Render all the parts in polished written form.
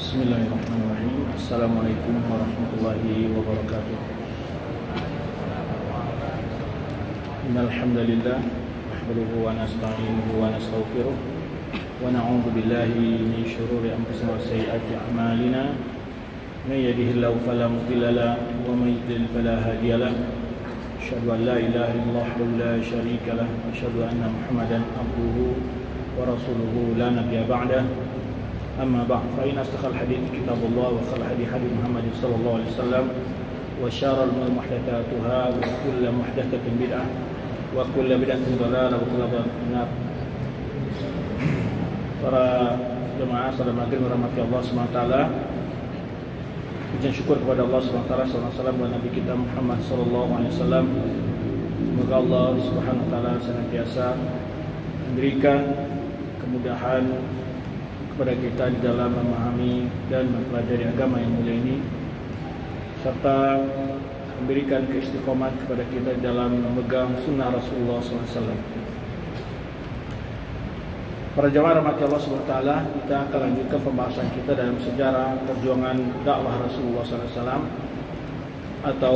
Bismillahirrahmanirrahim. Assalamualaikum warahmatullahi wabarakatuh. Innal hamdalillah nahmaduhu wa nasta'inuhu wa nastaghfiruh wa na'udzu billahi min shururi anfusina wa sayyiati a'malina. May yahdihillahu fala mudilla lahu wa may yudlil fala hadiya lahu. Asyhadu an la ilaha illallah wahdahu la syarika lahu wa asyhadu anna Muhammadan abduhu wa rasuluhu la nabiyya ba'dahu. أما بعد فإن أصدق الحديث كتاب الله وخير الهدي هدي محمد صلى الله عليه وسلم وشر الأمور محدثاتها وكل محدثة بدعة وكل بدعة ضلالة وكل ضلالة في النار. Para jemaah saudara maghrib rahmati Allah Subhanahu wa taala. Puji syukur kepada Allah Subhanahu wa taala, sallallahu alaihi Nabi kita Muhammad sallallahu alaihi wasallam. Semoga Allah Subhanahu wa taala senantiasa memberikan kemudahan kepada kita di dalam memahami dan mempelajari agama yang mulia ini, serta memberikan keistiqomahan kepada kita di dalam memegang sunnah Rasulullah SAW. Para jemaah rahmati Allah SWT, kita akan lanjutkan pembahasan kita dalam sejarah perjuangan dakwah Rasulullah SAW atau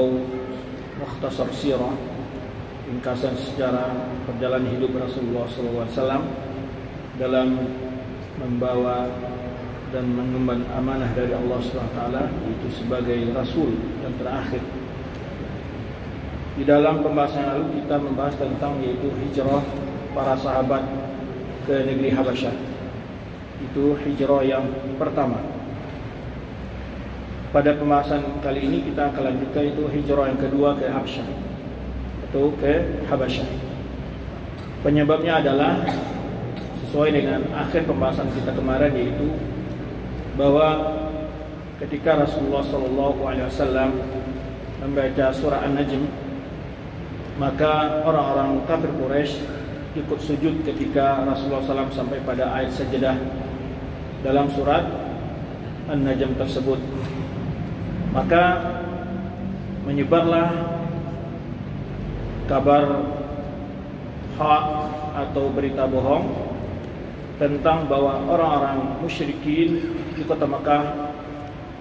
mukhtasar sirah, ringkasan sejarah perjalanan hidup Rasulullah SAW dalam membawa dan mengemban amanah dari Allah SWT, itu sebagai Rasul yang terakhir. Di dalam pembahasan lalu kita membahas tentang yaitu hijrah para sahabat ke negeri Habasyah. Itu hijrah yang pertama. Pada pembahasan kali ini kita akan lanjutkan itu hijrah yang kedua ke Habasyah atau ke Habasyah. Penyebabnya adalah sesuai dengan akhir pembahasan kita kemarin, yaitu bahwa ketika Rasulullah SAW membaca surah An-Najm, maka orang-orang kafir Quraisy ikut sujud ketika Rasulullah SAW sampai pada ayat sajadah dalam surat An-Najm tersebut. Maka menyebarlah kabar hak atau berita bohong tentang bahwa orang-orang musyrikin di kota Makkah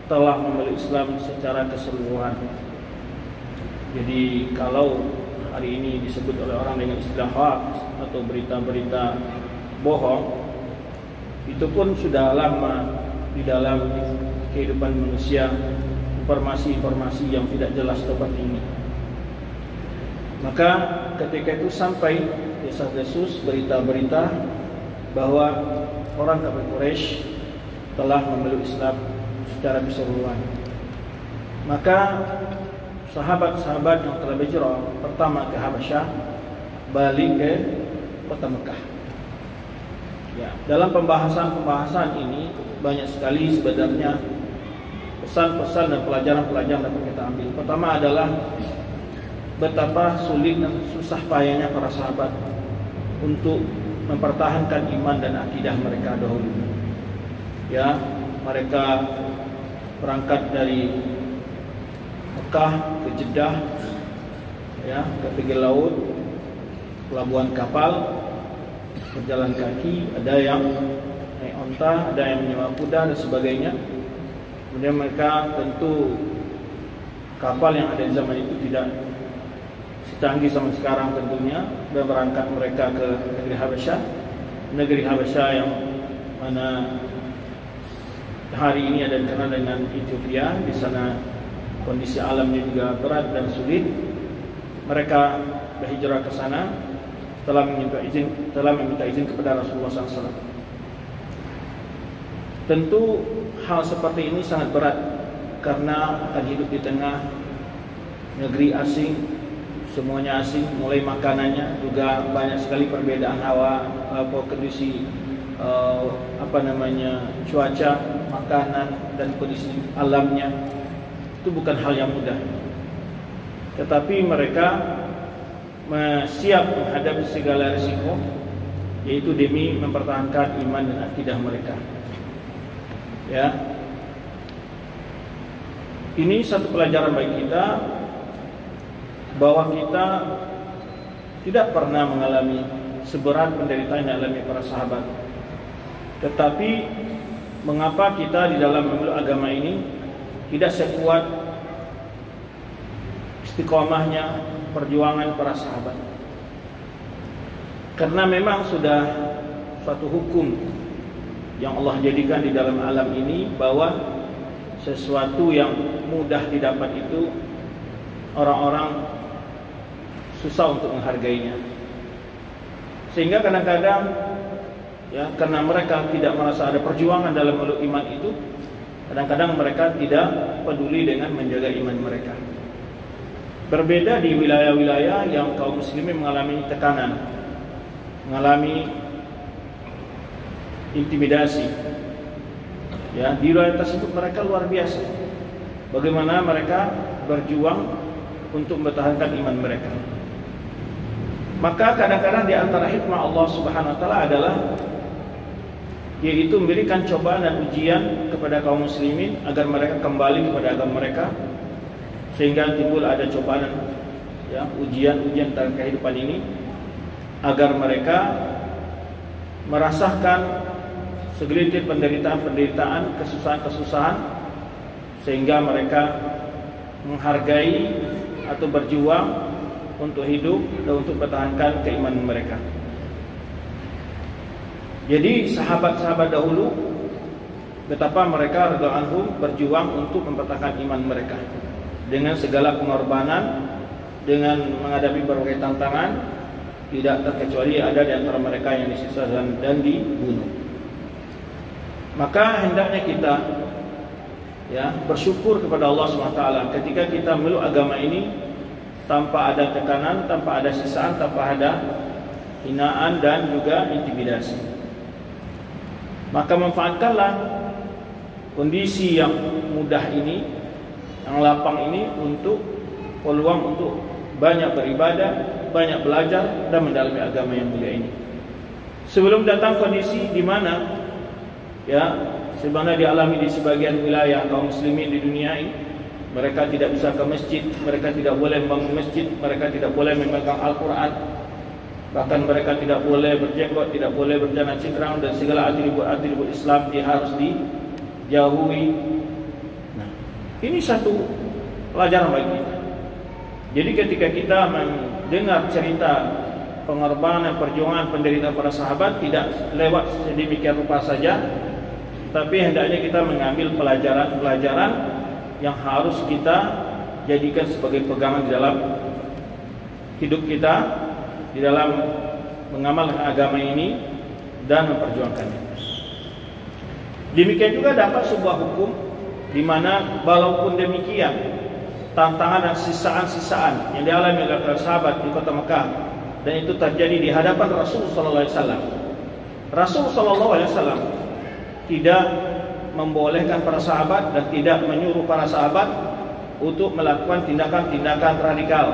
telah memeluk Islam secara keseluruhan. Jadi kalau hari ini disebut oleh orang dengan istilah hoax atau berita-berita bohong, itu pun sudah lama di dalam kehidupan manusia, informasi-informasi yang tidak jelas seperti ini. Maka ketika itu sampai desas-desus berita-berita bahwa orang kafir Quraisy telah memeluk Islam secara keseluruhan. Maka sahabat-sahabat yang telah berhijrah pertama ke Habasyah balik ke kota Mekah. Ya, dalam pembahasan ini banyak sekali sebenarnya pesan-pesan dan pelajaran-pelajaran dapat kita ambil. Pertama adalah betapa sulit dan susah payahnya para sahabat untuk mempertahankan iman dan akidah mereka dahulu. Ya, mereka berangkat dari Mekah ke Jeddah, ya, ke pinggir laut, pelabuhan kapal, berjalan kaki, ada yang naik onta, ada yang menyewa kuda dan sebagainya. Kemudian mereka tentu kapal yang ada di zaman itu tidak canggih sama sekarang tentunya, dan berangkat mereka ke negeri Habasyah yang mana hari ini ada dikenal dengan Ethiopia. Di sana kondisi alamnya juga berat dan sulit. Mereka berhijrah ke sana setelah meminta izin kepada Rasulullah SAW. Tentu hal seperti ini sangat berat karena akan hidup di tengah negeri asing. Semuanya asing, mulai makanannya juga banyak sekali perbedaan hawa, kondisi cuaca, makanan dan kondisi alamnya. Itu bukan hal yang mudah. Tetapi mereka siap menghadapi segala risiko, yaitu demi mempertahankan iman dan akidah mereka. Ya. Ini satu pelajaran bagi kita, bahwa kita tidak pernah mengalami seberat penderitaan yang dialami para sahabat. Tetapi mengapa kita di dalam memeluk agama ini tidak sekuat istiqomahnya perjuangan para sahabat. Karena memang sudah suatu hukum yang Allah jadikan di dalam alam ini, bahwa sesuatu yang mudah didapat itu orang-orang susah untuk menghargainya. Sehingga kadang-kadang ya, karena mereka tidak merasa ada perjuangan dalam meluk iman itu, kadang-kadang mereka tidak peduli dengan menjaga iman mereka. Berbeda di wilayah-wilayah yang kaum muslimin mengalami tekanan, mengalami intimidasi. Ya, di wilayah tersebut mereka luar biasa. Bagaimana mereka berjuang untuk mempertahankan iman mereka. Maka kadang-kadang di antara hikmah Allah Subhanahu wa taala adalah yaitu memberikan cobaan dan ujian kepada kaum muslimin agar mereka kembali kepada agama mereka, sehingga timbul ada cobaan, ya, ujian-ujian dalam kehidupan ini, agar mereka merasakan segelintir penderitaan-penderitaan, kesusahan-kesusahan, sehingga mereka menghargai atau berjuang untuk hidup dan untuk mempertahankan keimanan mereka. Jadi sahabat-sahabat dahulu, betapa mereka radhiyallahu anhum berjuang untuk mempertahankan iman mereka dengan segala pengorbanan, dengan menghadapi berbagai tantangan, tidak terkecuali ada di antara mereka yang disiksa dan dibunuh. Maka hendaknya kita ya bersyukur kepada Allah SWT ketika kita meluk agama ini tanpa ada tekanan, tanpa ada sisaan, tanpa ada hinaan dan juga intimidasi. Maka manfaatkanlah kondisi yang mudah ini, yang lapang ini, untuk peluang untuk banyak beribadah, banyak belajar dan mendalami agama yang mulia ini. Sebelum datang kondisi di mana ya sebagaimana dialami di sebagian wilayah kaum muslimin di dunia ini, mereka tidak bisa ke masjid, mereka tidak boleh membangun masjid, mereka tidak boleh memegang Al-Quran, bahkan mereka tidak boleh berjenggot, tidak boleh berjana cingkrang, dan segala atribut-atribut Islam dia harus dijauhi. Nah, ini satu pelajaran bagi kita. Jadi ketika kita mendengar cerita pengorbanan, perjuangan, penderitaan para sahabat, tidak lewat sedemikian rupa saja, tapi hendaknya kita mengambil pelajaran-pelajaran yang harus kita jadikan sebagai pegangan di dalam hidup kita, di dalam mengamalkan agama ini dan memperjuangkannya. Demikian juga dapat sebuah hukum di mana walaupun demikian tantangan dan sisaan-sisaan yang dialami oleh para sahabat di kota Mekah, dan itu terjadi di hadapan Rasul sallallahu alaihi wasallam. Rasul sallallahu alaihi wasallam tidak membolehkan para sahabat dan tidak menyuruh para sahabat untuk melakukan tindakan-tindakan radikal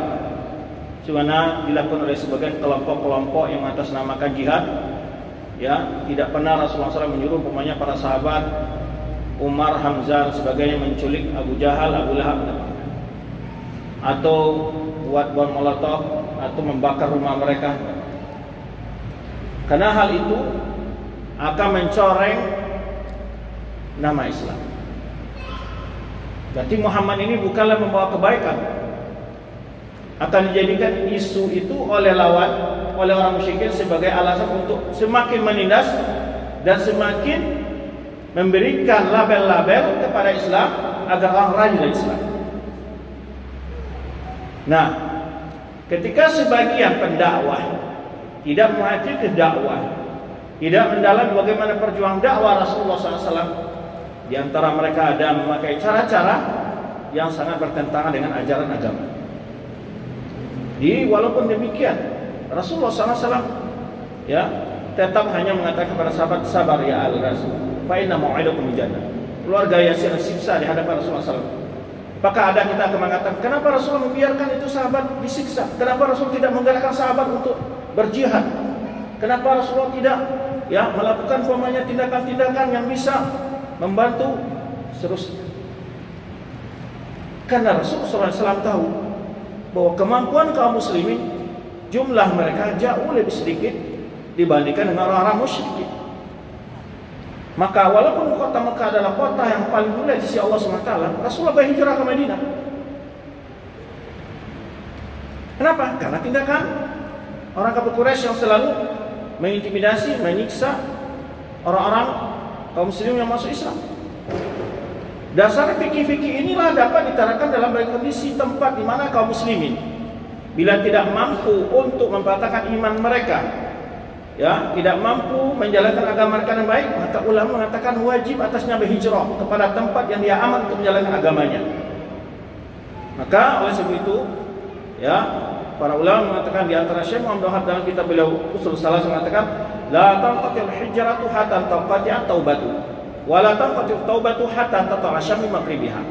sebagaimana dilakukan oleh sebagian kelompok-kelompok yang mengatasnamakan jihad. Ya, tidak pernah Rasulullah SAW menyuruh umpamanya para sahabat Umar, Hamzah dan sebagainya menculik Abu Jahal, Abu Lahab, atau buat bom molotov atau membakar rumah mereka. Karena hal itu akan mencoreng nama Islam. Berarti Muhammad ini bukanlah membawa kebaikan, akan dijadikan isu itu oleh lawan, oleh orang musyrikin sebagai alasan untuk semakin menindas dan semakin memberikan label-label kepada Islam agar orang ragu dari Islam. Nah, ketika sebagian pendakwah tidak menghadiri dakwah, tidak mendalami bagaimana perjuangan dakwah Rasulullah SAW, di antara mereka ada memakai cara-cara yang sangat bertentangan dengan ajaran agama. Jadi walaupun demikian, Rasulullah SAW ya tetap hanya mengatakan kepada sahabat, sabar ya al-Rasul, fa inna mau'idakum jannah. Keluarga Yasir disiksa di hadapan Rasulullah SAW. Apakah ada kita akan mengatakan, kenapa Rasulullah membiarkan itu sahabat disiksa? Kenapa Rasul tidak menggerakkan sahabat untuk berjihad? Kenapa Rasulullah tidak ya melakukan umpamanya tindakan-tindakan yang bisa membantu seterusnya? Karena Rasulullah SAW tahu bahwa kemampuan kaum muslimin jumlah mereka jauh lebih sedikit dibandingkan dengan orang-orang musyrikin. Maka walaupun kota Mekah adalah kota yang paling mulia di sisi Allah SWT, Rasulullah berhijrah ke Madinah. Kenapa? Karena tindakan orang kafir Quraisy yang selalu mengintimidasi, menyiksa orang-orang kaum muslim yang masuk Islam. Dasar fikih-fikih inilah dapat diterapkan dalam berbagai kondisi tempat di mana kaum muslimin bila tidak mampu untuk membatalkan iman mereka, ya, tidak mampu menjalankan agama mereka dengan baik, maka ulama mengatakan wajib atasnya berhijrah kepada tempat yang dia aman untuk menjalankan agamanya. Maka oleh sebab itu, ya, para ulama mengatakan, di antara Syekh Muhammad Wahab dalam kitab beliau Ushul Salas mengatakan, la tanqatil hijratu hatta tanqati'a taubatu wa la tanqatil taubatu hatta tatla'a syamsu min maghribiha.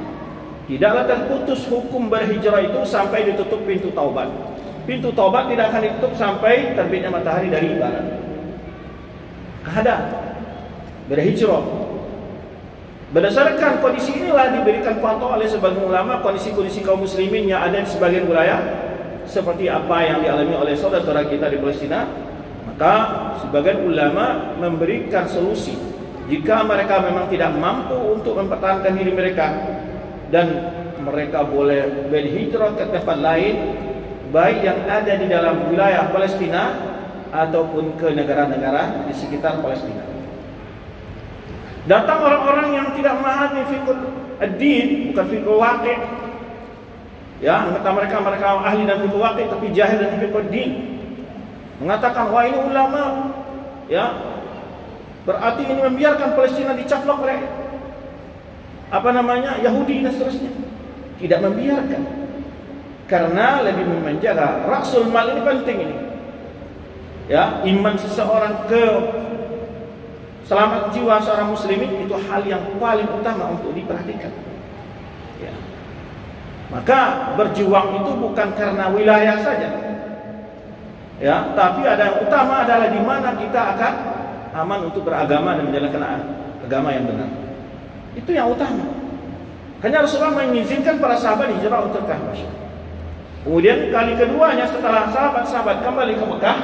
Tidaklah terputus hukum berhijrah itu sampai ditutup pintu taubat. Pintu taubat tidak akan ditutup sampai terbitnya matahari dari barat. Ada berhijrah. Berdasarkan kondisi inilah diberikan fatwa oleh sebagian ulama kondisi-kondisi kaum muslimin yang ada di sebagian wilayah seperti apa yang dialami oleh saudara-saudara kita di Palestina. Maka sebagian ulama memberikan solusi jika mereka memang tidak mampu untuk mempertahankan diri mereka, dan mereka boleh berhijrah ke tempat lain, baik yang ada di dalam wilayah Palestina ataupun ke negara-negara di sekitar Palestina. Datang orang-orang yang tidak memahami fiqh ad-din, bukan fiqh waqi', ya, mereka ahli dan fiqh waqi' tapi jahil dan fiqh ad-din, mengatakan wah ini ulama, ya, berarti ini membiarkan Palestina dicaplok oleh Yahudi dan seterusnya. Tidak membiarkan, karena lebih menjaga rasul mal ini penting ini. Ya, iman seseorang ke selamat jiwa seorang muslimin itu hal yang paling utama untuk diperhatikan. Ya. Maka berjuang itu bukan karena wilayah saja. Ya, tapi ada yang utama adalah di mana kita akan aman untuk beragama dan menjalankan agama yang benar. Itu yang utama. Hanya Rasulullah mengizinkan para sahabat hijrah untuk ke Habasyah. Kemudian kali keduanya setelah sahabat-sahabat kembali ke Mekah,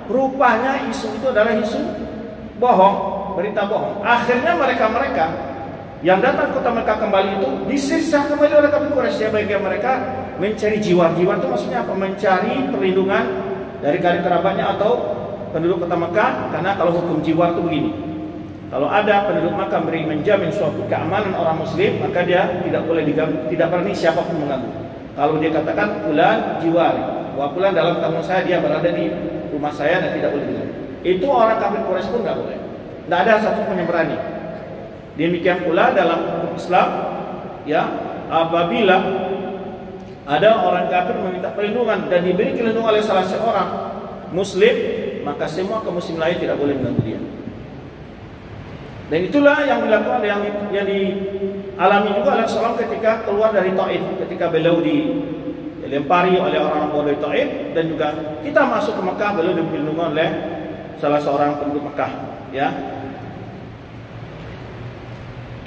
rupanya isu itu adalah isu bohong, berita bohong. Akhirnya mereka-mereka yang datang ke kota Mekah kembali itu disiksa kembali oleh kafir Quraisy, bagi mereka mencari jiwa-jiwa. Itu maksudnya apa? Mencari perlindungan dari karib kerabatnya atau penduduk kota Mekah. Karena kalau hukum jiwa itu begini, kalau ada penduduk Makkah menjamin suatu keamanan orang muslim, maka dia tidak boleh diganggu, tidak berani siapapun mengganggu. Kalau dia katakan fulan jiwari, bahwa fulan dalam tanggung saya, dia berada di rumah saya dan tidak boleh diganggu, itu orang kafir Quraisy pun tidak boleh. Tidak ada satu pun yang berani. Demikian pula dalam hukum Islam, ya, apabila ada orang kafir meminta perlindungan dan diberi perlindungan oleh salah seorang muslim, maka semua kaum muslim lain tidak boleh mengganggu dia. Dan itulah yang dilakukan, yang dialami juga oleh Rasulullah ketika keluar dari Taif, ketika beliau dilempari oleh orang-orang bodoh Taif, dan juga kita masuk ke Mekah, beliau dilindungi oleh salah seorang penduduk Mekah, ya.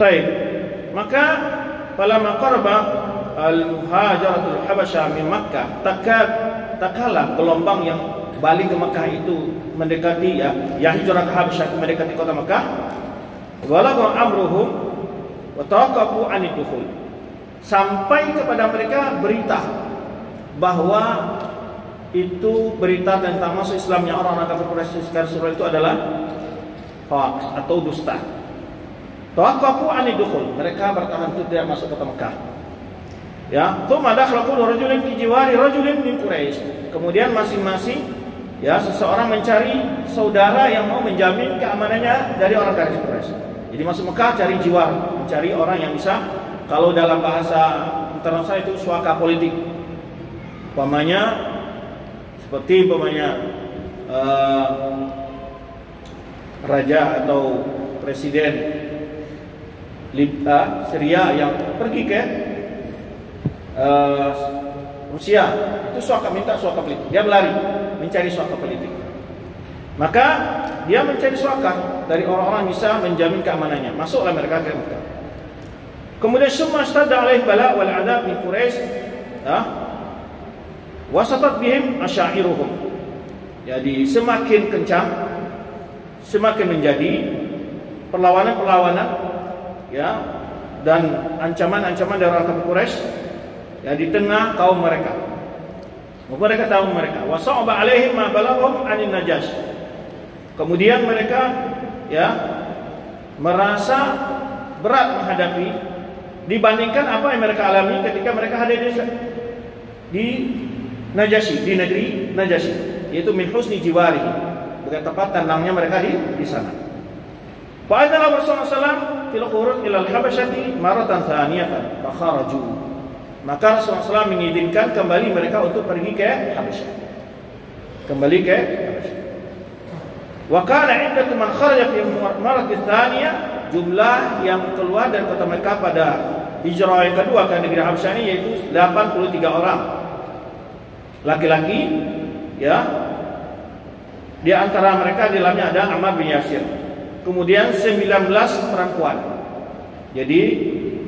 Taib. Maka falamma qaraba al-muhajaratul Habasyah min Makkah, takala gelombang yang balik ke Mekah itu mendekati, ya hijrah ke Habasyah mendekati kota Mekah. Walaqad amruhum wa taqafu anid dukhul, sampai kepada mereka berita bahwa itu berita tentang masuk Islamnya orang-orang kafir Quraisy sekarang surah itu adalah hoax atau dusta. Taqafu anid dukhul, mereka bertahan untuk tidak masuk kota Mekah. Ya, tsumma dakhala kullu rajulin fi jiwari rajulin min Quraisy. Kemudian masing-masing, ya, seseorang mencari saudara yang mau menjamin keamanannya dari orang kafir Quraisy. Jadi masuk Mekah cari jiwar, mencari orang yang bisa, kalau dalam bahasa internasional itu suaka politik. Umpamanya seperti raja atau presiden Syria yang pergi ke Rusia, itu minta suaka politik. Dia berlari mencari suaka politik. Maka dia mencari suaka dari orang-orang bisa menjamin keamanannya. Masuklah mereka ke Mekah. Kemudian summa stadda alaih bala wal adab min Quraisy, wasatat bihim asyairuhum. Jadi semakin kencang, semakin menjadi perlawanan-perlawanan, ya, dan ancaman-ancaman dari orang Quraisy, ya, di tengah kaum mereka. Mereka tahu mereka. Wa sa'aba 'alaihim ma balaghum 'anil Najasyi. Kemudian mereka, ya, merasa berat menghadapi dibandingkan apa yang mereka alami ketika mereka hadir di Najasyi, di negeri Najasyi, yaitu min husni jiwarihi, bukan tepat tenangnya mereka di sana. Fa adzana Rasulullah sallallahu fil khuruj ila al-Habasyati maratan thaniyatan fa kharaju. Maka Rasulullah SAW mengizinkan kembali mereka untuk pergi ke Habasyah. Kembali ke Habasyah. Wa kana 'iddatu man kharaja fi marati tsaniyah, jumlah yang keluar dari kota Mekah pada hijrah yang kedua ke negeri Habasyah ini yaitu 83 orang. Laki-laki, ya. Di antara mereka di dalamnya ada Ammar bin Yasir. Kemudian 19 perempuan. Jadi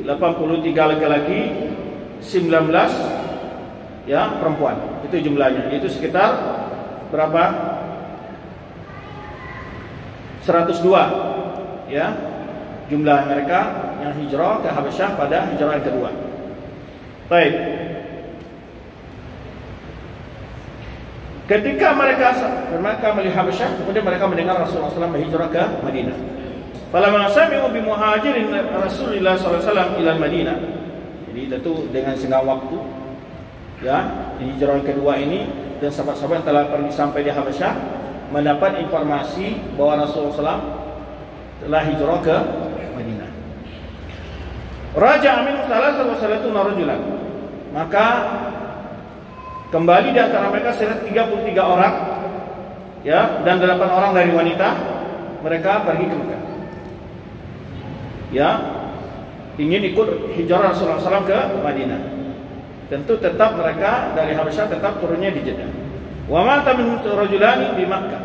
83 laki-laki, 19, ya, perempuan. Itu jumlahnya. Itu sekitar berapa? 102, ya, jumlah mereka yang hijrah ke Habasyah pada hijrah yang kedua. Baik. Ketika mereka melihat Habasyah, kemudian mereka mendengar Rasulullah SAW berhijrah ke Madinah. Falamma sami'u bi muhajirin Rasulullah SAW ila Madinah. Jadi tentu dengan setengah waktu, ya, di hijrah yang kedua ini, dan sahabat-sahabat yang telah pergi sampai di Habasyah mendapat informasi bahwa Rasulullah SAW telah hijrah ke Madinah. Raja Amin salah satu rajulan. Maka kembali di antara mereka 33 orang, ya, dan 8 orang dari wanita. Mereka pergi ke Mekah, ya, ingin ikut hijrah Rasulullah SAW ke Madinah. Tentu tetap mereka dari Habasyah tetap turunnya di Jeddah. Wa mata minhum rajulani di Makkah.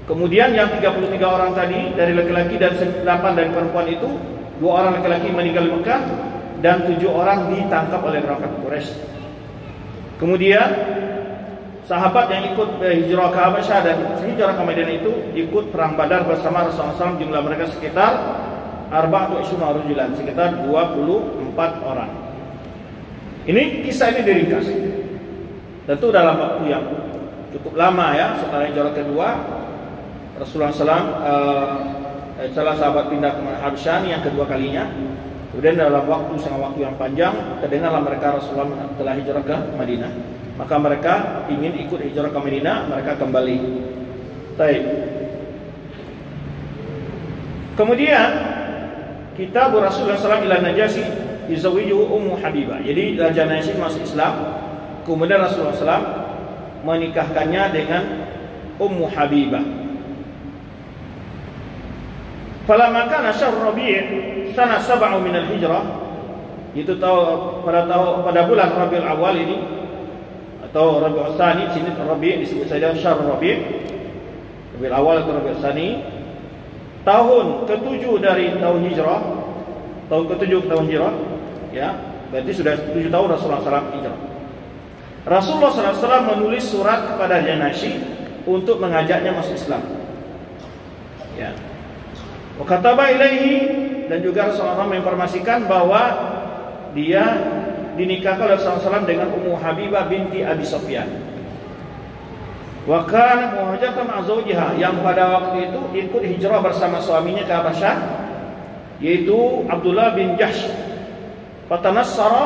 Kemudian yang 33 orang tadi dari laki-laki dan 8 dari perempuan itu, 2 orang laki-laki meninggal di Mekah dan 7 orang ditangkap oleh orang Quraisy. Kemudian sahabat yang ikut hijrah ke Habasyah dan hijrah ke Madinah itu ikut perang Badar bersama Rasulullah SAW. Jumlah mereka sekitar 24 rajulan, sekitar 24 orang. Ini kisah ini diringkas. Tentu dalam waktu yang cukup lama, ya, setelah hijrah kedua Rasulullah SAW, salah sahabat pindah ke Habasyah yang kedua kalinya. Kemudian dalam waktu yang panjang terdengarlah mereka Rasulullah telah hijrah ke Madinah. Maka mereka ingin ikut hijrah ke Madinah, mereka kembali. Baik. Kemudian kitab Rasulullah SAW ila Najasyi yuzawwijuhu Ummu Habibah. Jadi Raja Najasyi masuk Islam. Kemudian Rasulullah SAW menikahkannya dengan Ummu Habibah. Falamma kana syahr Rabi' sana 7 min al-hijrah, itu pada bulan Rabiul Awal ini atau Rabiul Tsani, sini Rabi' disebut saja syahr Rabi', Rabiul Awal atau Rabiul Tsani, tahun ke-7 dari tahun hijrah, tahun ke-7 tahun hijrah, ya, berarti sudah 7 tahun Rasulullah SAW hijrah. Rasulullah SAW menulis surat kepada Najasyi untuk mengajaknya masuk Islam, ya. Wa kataba ilaihi, dan juga Rasulullah SAW menginformasikan bahwa dia dinikahkan oleh Rasulullah SAW dengan Ummu Habibah binti Abi Sufyan. Wa kana muhajiratan ma'a zawjiha, yang pada waktu itu ikut hijrah bersama suaminya ke Habasyah, yaitu Abdullah bin Jahsh. Fatanassara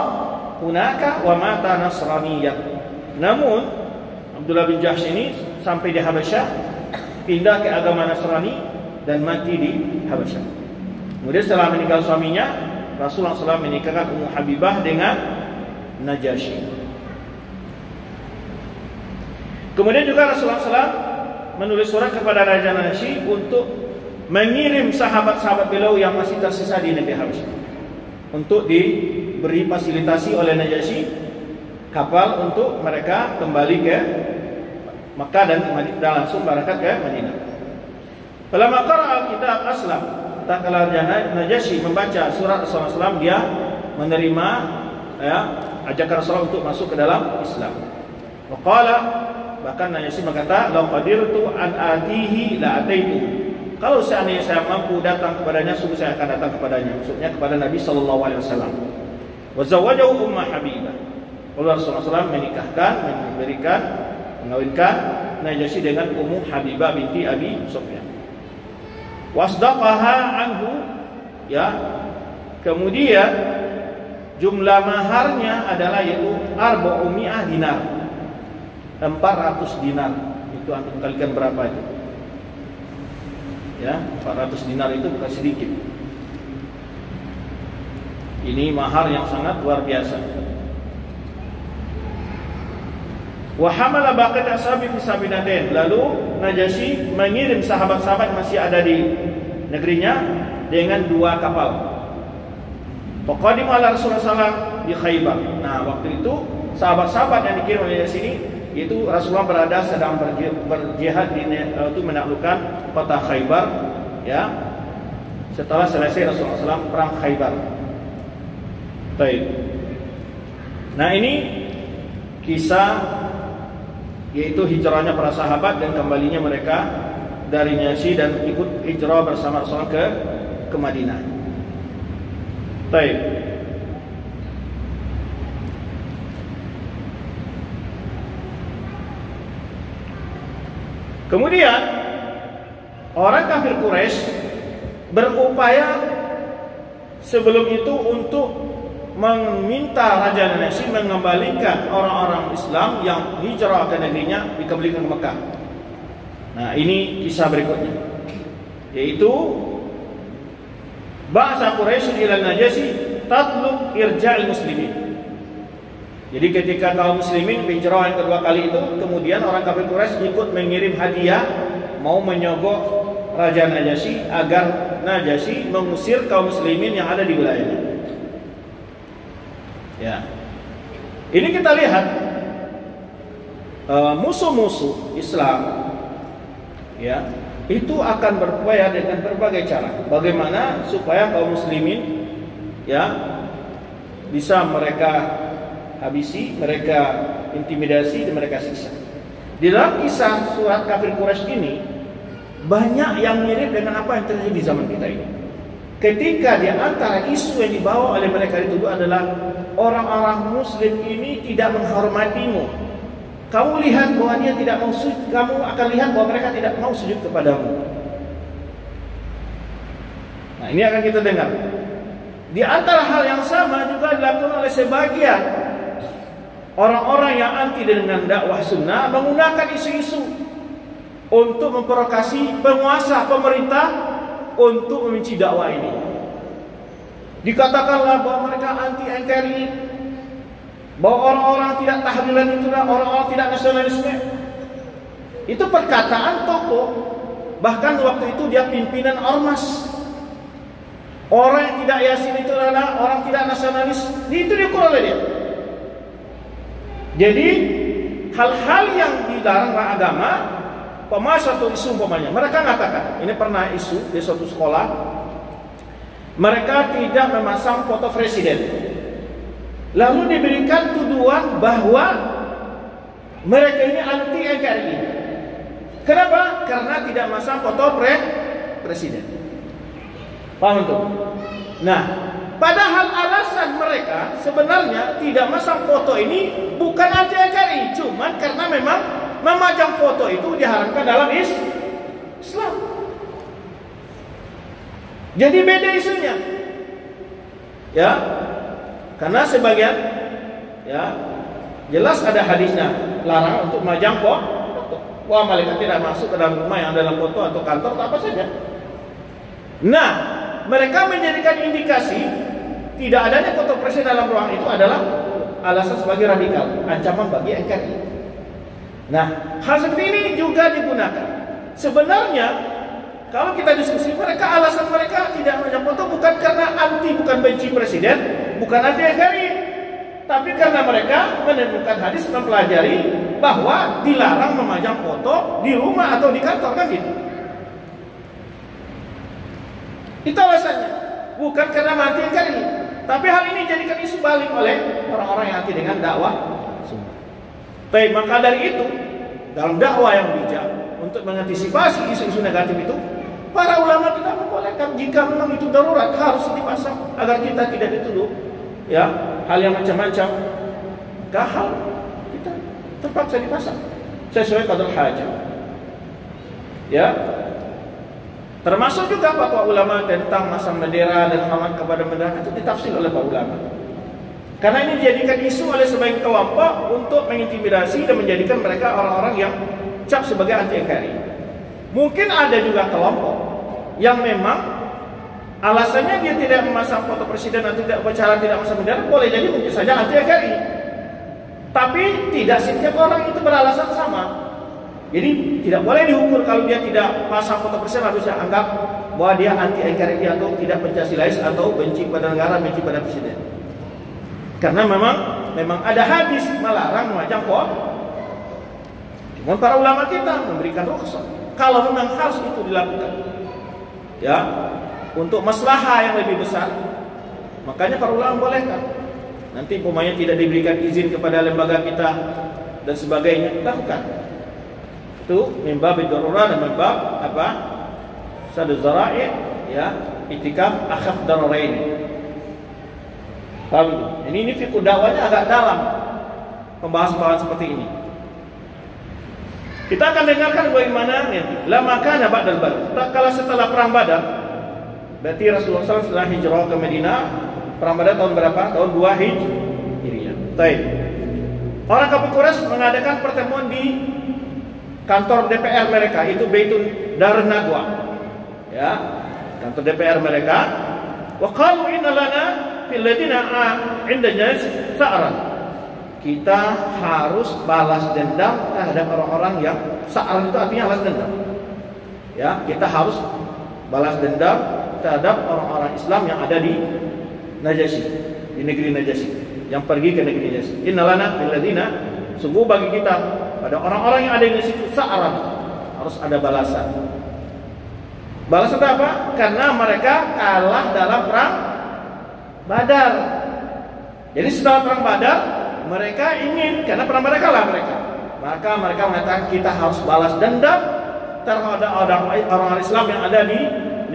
hunaka wa mata nasraniyan. Namun Abdullah bin Jahsh ini sampai di Habasyah, pindah ke agama Nasrani dan mati di Habasyah. Kemudian setelah meninggal suaminya, Rasulullah SAW menikahkan Ummu Habibah dengan Najasyi. Kemudian juga Rasulullah SAW menulis surat kepada Raja Najasyi untuk mengirim sahabat-sahabat beliau yang masih tersisa di negeri Habasyah untuk diberi fasilitasi oleh Najasyi kapal untuk mereka kembali ke Makkah dan langsung berangkat ke Madinah. Falamma qara'a kitab aslam, tatkala Najasyi membaca surat Rasulullah SAW, dia menerima, ya, ajakan Rasulullah untuk masuk ke dalam Islam. Wa qala, bahkan Najasyi berkata, "Law qadirtu an atihi la ataitu." kalau seandainya saya mampu datang kepadanya, sungguh saya akan datang kepadanya. Maksudnya kepada Nabi sallallahu alaihi wasallam. Wa zawajahu Ummu Habibah. Rasulullah SAW mengawinkan Najasyi dengan Ummu Habibah binti Abi Sufyan. Wasdaqaha anhu, ya. Kemudian jumlah maharnya adalah yaitu 400 dinar. 400 dinar. Itu antum kalikan berapa itu? Ya, 400 dinar itu bukan sedikit. Ini mahar yang sangat luar biasa. Wa hamala baqit ashabi fi sabinatain. Lalu Najasyi mengirim sahabat-sahabat masih ada di negerinya dengan 2 kapal. Faqadimu ala Rasulullah SAW di Khaybar. Nah, waktu itu sahabat-sahabat yang dikirim oleh Najasyi ini, itu Rasulullah berada sedang berjihad untuk menaklukkan kota Khaybar, ya. Setelah selesai Rasulullah SAW perang Khaybar. Baik. Nah, ini kisah yaitu hijrahnya para sahabat dan kembalinya mereka dari Najasyi dan ikut hijrah bersama Rasulullah ke Madinah. Baik. Kemudian orang kafir Quraisy berupaya sebelum itu untuk meminta Raja Najasyi mengembalikan orang-orang Islam yang hijrah ke negerinya, dikembalikan ke Mekah. Nah, ini kisah berikutnya, yaitu ba'sa Quraisy ila Najasyi tatlub irja'il muslimin. Jadi ketika kaum muslimin hijrah yang kedua kali itu, kemudian orang kafir Quraisy ikut mengirim hadiah, mau menyogok Raja Najasyi agar Najasyi mengusir kaum muslimin yang ada di wilayahnya. Ya, ini kita lihat musuh-musuh Islam, ya, itu akan berupaya dengan berbagai cara, bagaimana supaya kaum muslimin, ya, bisa mereka habisi, mereka intimidasi dan mereka siksa. Di dalam kisah surat kafir Quraisy ini banyak yang mirip dengan apa yang terjadi di zaman kita ini. Ketika di antara isu yang dibawa oleh mereka itu adalah orang-orang muslim ini tidak menghormatimu. Kamu lihat bahwa dia tidak mau sujud, kamu akan lihat bahwa mereka tidak mau sujud kepadamu. Nah, ini akan kita dengar. Di antara hal yang sama juga dilakukan oleh sebagian orang-orang yang anti dengan dakwah sunnah, menggunakan isu-isu untuk memprovokasi penguasa pemerintah untuk membenci dakwah ini. Dikatakanlah bahwa mereka anti NKRI, bahwa orang-orang tidak tahlilan itu adalah orang-orang tidak nasionalisme. Itu perkataan tokoh, bahkan waktu itu dia pimpinan ormas. Orang yang tidak yasin itu adalah orang tidak nasionalis. Itu diukur oleh dia. Jadi hal-hal yang dilarang oleh agama, satu isu umpamanya, mereka mengatakan, ini pernah isu di suatu sekolah, mereka tidak memasang foto presiden. Lalu diberikan tuduhan bahwa mereka ini anti NKRI. Kenapa? Karena tidak memasang foto presiden. Paham itu? Nah, padahal alasan mereka sebenarnya tidak memasang foto ini bukan anti NKRI, cuman karena memang memajang foto itu diharamkan dalam Islam. Jadi beda isunya. Ya. Karena sebagian, ya, jelas ada hadisnya larang untuk memajang foto. Wah, malaikat tidak masuk ke dalam rumah yang ada dalam foto atau kantor atau apa saja. Nah, mereka menjadikan indikasi tidak adanya foto presiden dalam ruang itu adalah alasan sebagai radikal, ancaman bagi NKRI. Nah, hal seperti ini juga digunakan. Sebenarnya kalau kita diskusi, mereka alasan mereka tidak memajang foto bukan karena anti, bukan benci presiden, bukan anti NKRI, tapi karena mereka menemukan hadis mempelajari bahwa dilarang memajang foto di rumah atau di kantor, kan gitu. Itu alasannya, bukan karena anti NKRI. Tapi hal ini jadikan isu balik oleh orang-orang yang anti dengan dakwah. Baik, maka dari itu dalam dakwah yang bijak untuk mengantisipasi isu-isu negatif itu, Para ulama tidak membolehkan jika memang itu darurat harus dipasang agar kita tidak dituduh ya hal yang macam-macam. Hal kita terpaksa dipasang sesuai qadar hajat. Ya. Termasuk juga fatwa ulama tentang masang bendera dan hormat kepada bendera itu ditafsir oleh para ulama. Karena ini dijadikan isu oleh sebagian kelompok untuk mengintimidasi dan menjadikan mereka orang-orang yang cap sebagai anti NKRI. Mungkin ada juga kelompok yang memang alasannya dia tidak memasang foto presiden atau tidak upacara tidak memasang bendera, boleh jadi mungkin saja anti NKRI. Tapi tidak setiap orang itu beralasan sama. Jadi tidak boleh diukur kalau dia tidak pasang foto presiden harus dianggap bahwa dia anti NKRI atau tidak Pancasilais atau benci pada negara, benci pada presiden. Karena memang ada hadis melarang memajang foto. Cuma para ulama kita memberikan rukhsah kalau memang harus itu dilakukan. Ya, untuk maslahah yang lebih besar, makanya para ulama bolehkan. Nanti umpamanya tidak diberikan izin kepada lembaga kita dan sebagainya, lakukan. Itu mimbab ad-darurah dan mimbab apa? Sadz dzara'i, ya, itikaf akhaf dararain. Paham? Ini fiqh dakwahnya agak dalam pembahasan seperti ini. Kita akan dengarkan bagaimana nanti. Lama kana ba'dal Badr. Tatkala setelah perang Badar, berarti Rasulullah SAW setelah hijrah ke Madinah. Perang Badar tahun berapa? Tahun 2 Hijriah. Baik. Orang kafir Quraisy mengadakan pertemuan di kantor DPR mereka, itu Baitun Darun Nadwa. Ya, kantor DPR mereka. Wa qalu inna lana fil ladina 'inda jas sa'ran. Kita harus balas dendam terhadap orang-orang yang sa'ran itu artinya balas dendam. Ya, kita harus balas dendam terhadap orang-orang Islam yang ada di Najasyi, di negeri Najasyi, yang pergi ke negeri Najasyi. Innalana fil ladina, sungguh bagi kita pada orang-orang yang ada di situ sa'ran harus ada balasan. Balasan apa? Karena mereka kalah dalam perang Badar. Jadi setelah perang Badar mereka ingin, karena perang Badar kalah mereka, maka mereka mengatakan kita harus balas dendam terhadap orang-orang Islam yang ada di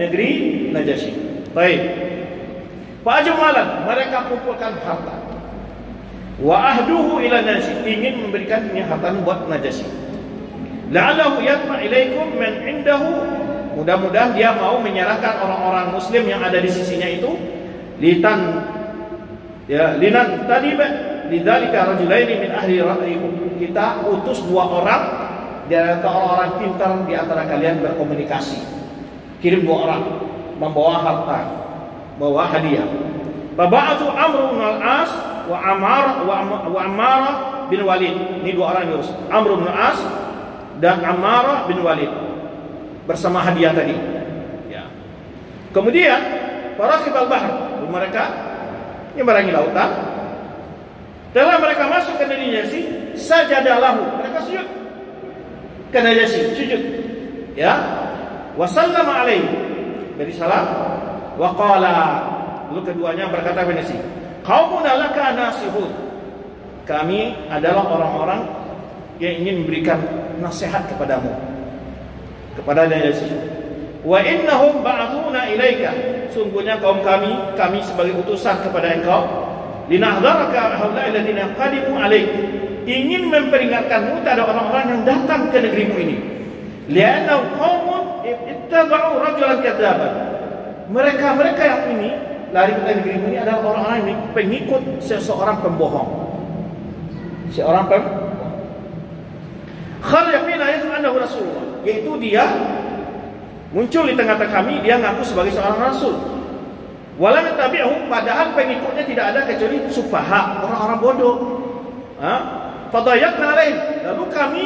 negeri Najasyi. Baik. Fa'ajmalan, mereka kumpulkan harta. Wa ahduhu ila Najasyi, ingin memberikan ini harta buat Najasyi. La'allahu yadfa ilaikum man indahu, mudah-mudahan dia mau menyerahkan orang-orang muslim yang ada di sisinya itu linan tadi lidzalika rajulaini min ahli ra'yikum, kita utus 2 orang dari orang-orang pintar di antara kalian berkomunikasi, kirim 2 orang membawa harta, bawa hadiah. Baba'atu Amr bin al-As wa Ammar bin Walid. Ini 2 orang yang urus, Amr bin al-As dan Ammar bin Walid bersama hadiah tadi. Ya. Kemudian para kibal bahr, mereka menyeberangi lautan. Setelah mereka masuk ke negeri Najasyi, sajadalahu, mereka sujud ke Najasyi, sujud. Ya. Wa sallama alaihi, beri salam. Wa qala, lalu keduanya berkata kepada Najasyi, qaumuna laka nasihun, kami adalah orang-orang yang ingin memberikan nasihat kepadamu, kepada Najasyi. Wa innahum ba'athuna ilaika, sungguhnya kaum kami sebagai utusan kepada engkau, linahdharaka haula'i alladziina qadimu alaik, ingin memperingatkanmu terhadap orang-orang yang datang ke negerimu ini. Li'annahu qaumun ittaba'u rajulan kadzaban, mereka yang ini lari ke negerimu ini adalah orang-orang yang pengikut seseorang pembohong, seorang pembohong. Kharaja fina annahu rasulullah, yaitu dia muncul di tengah-tengah kami, dia ngaku sebagai seorang rasul. Walam tabi'u, padahal pengikutnya tidak ada kecuali sufaha, orang-orang bodoh. Fadayaqna alaihim, lalu kami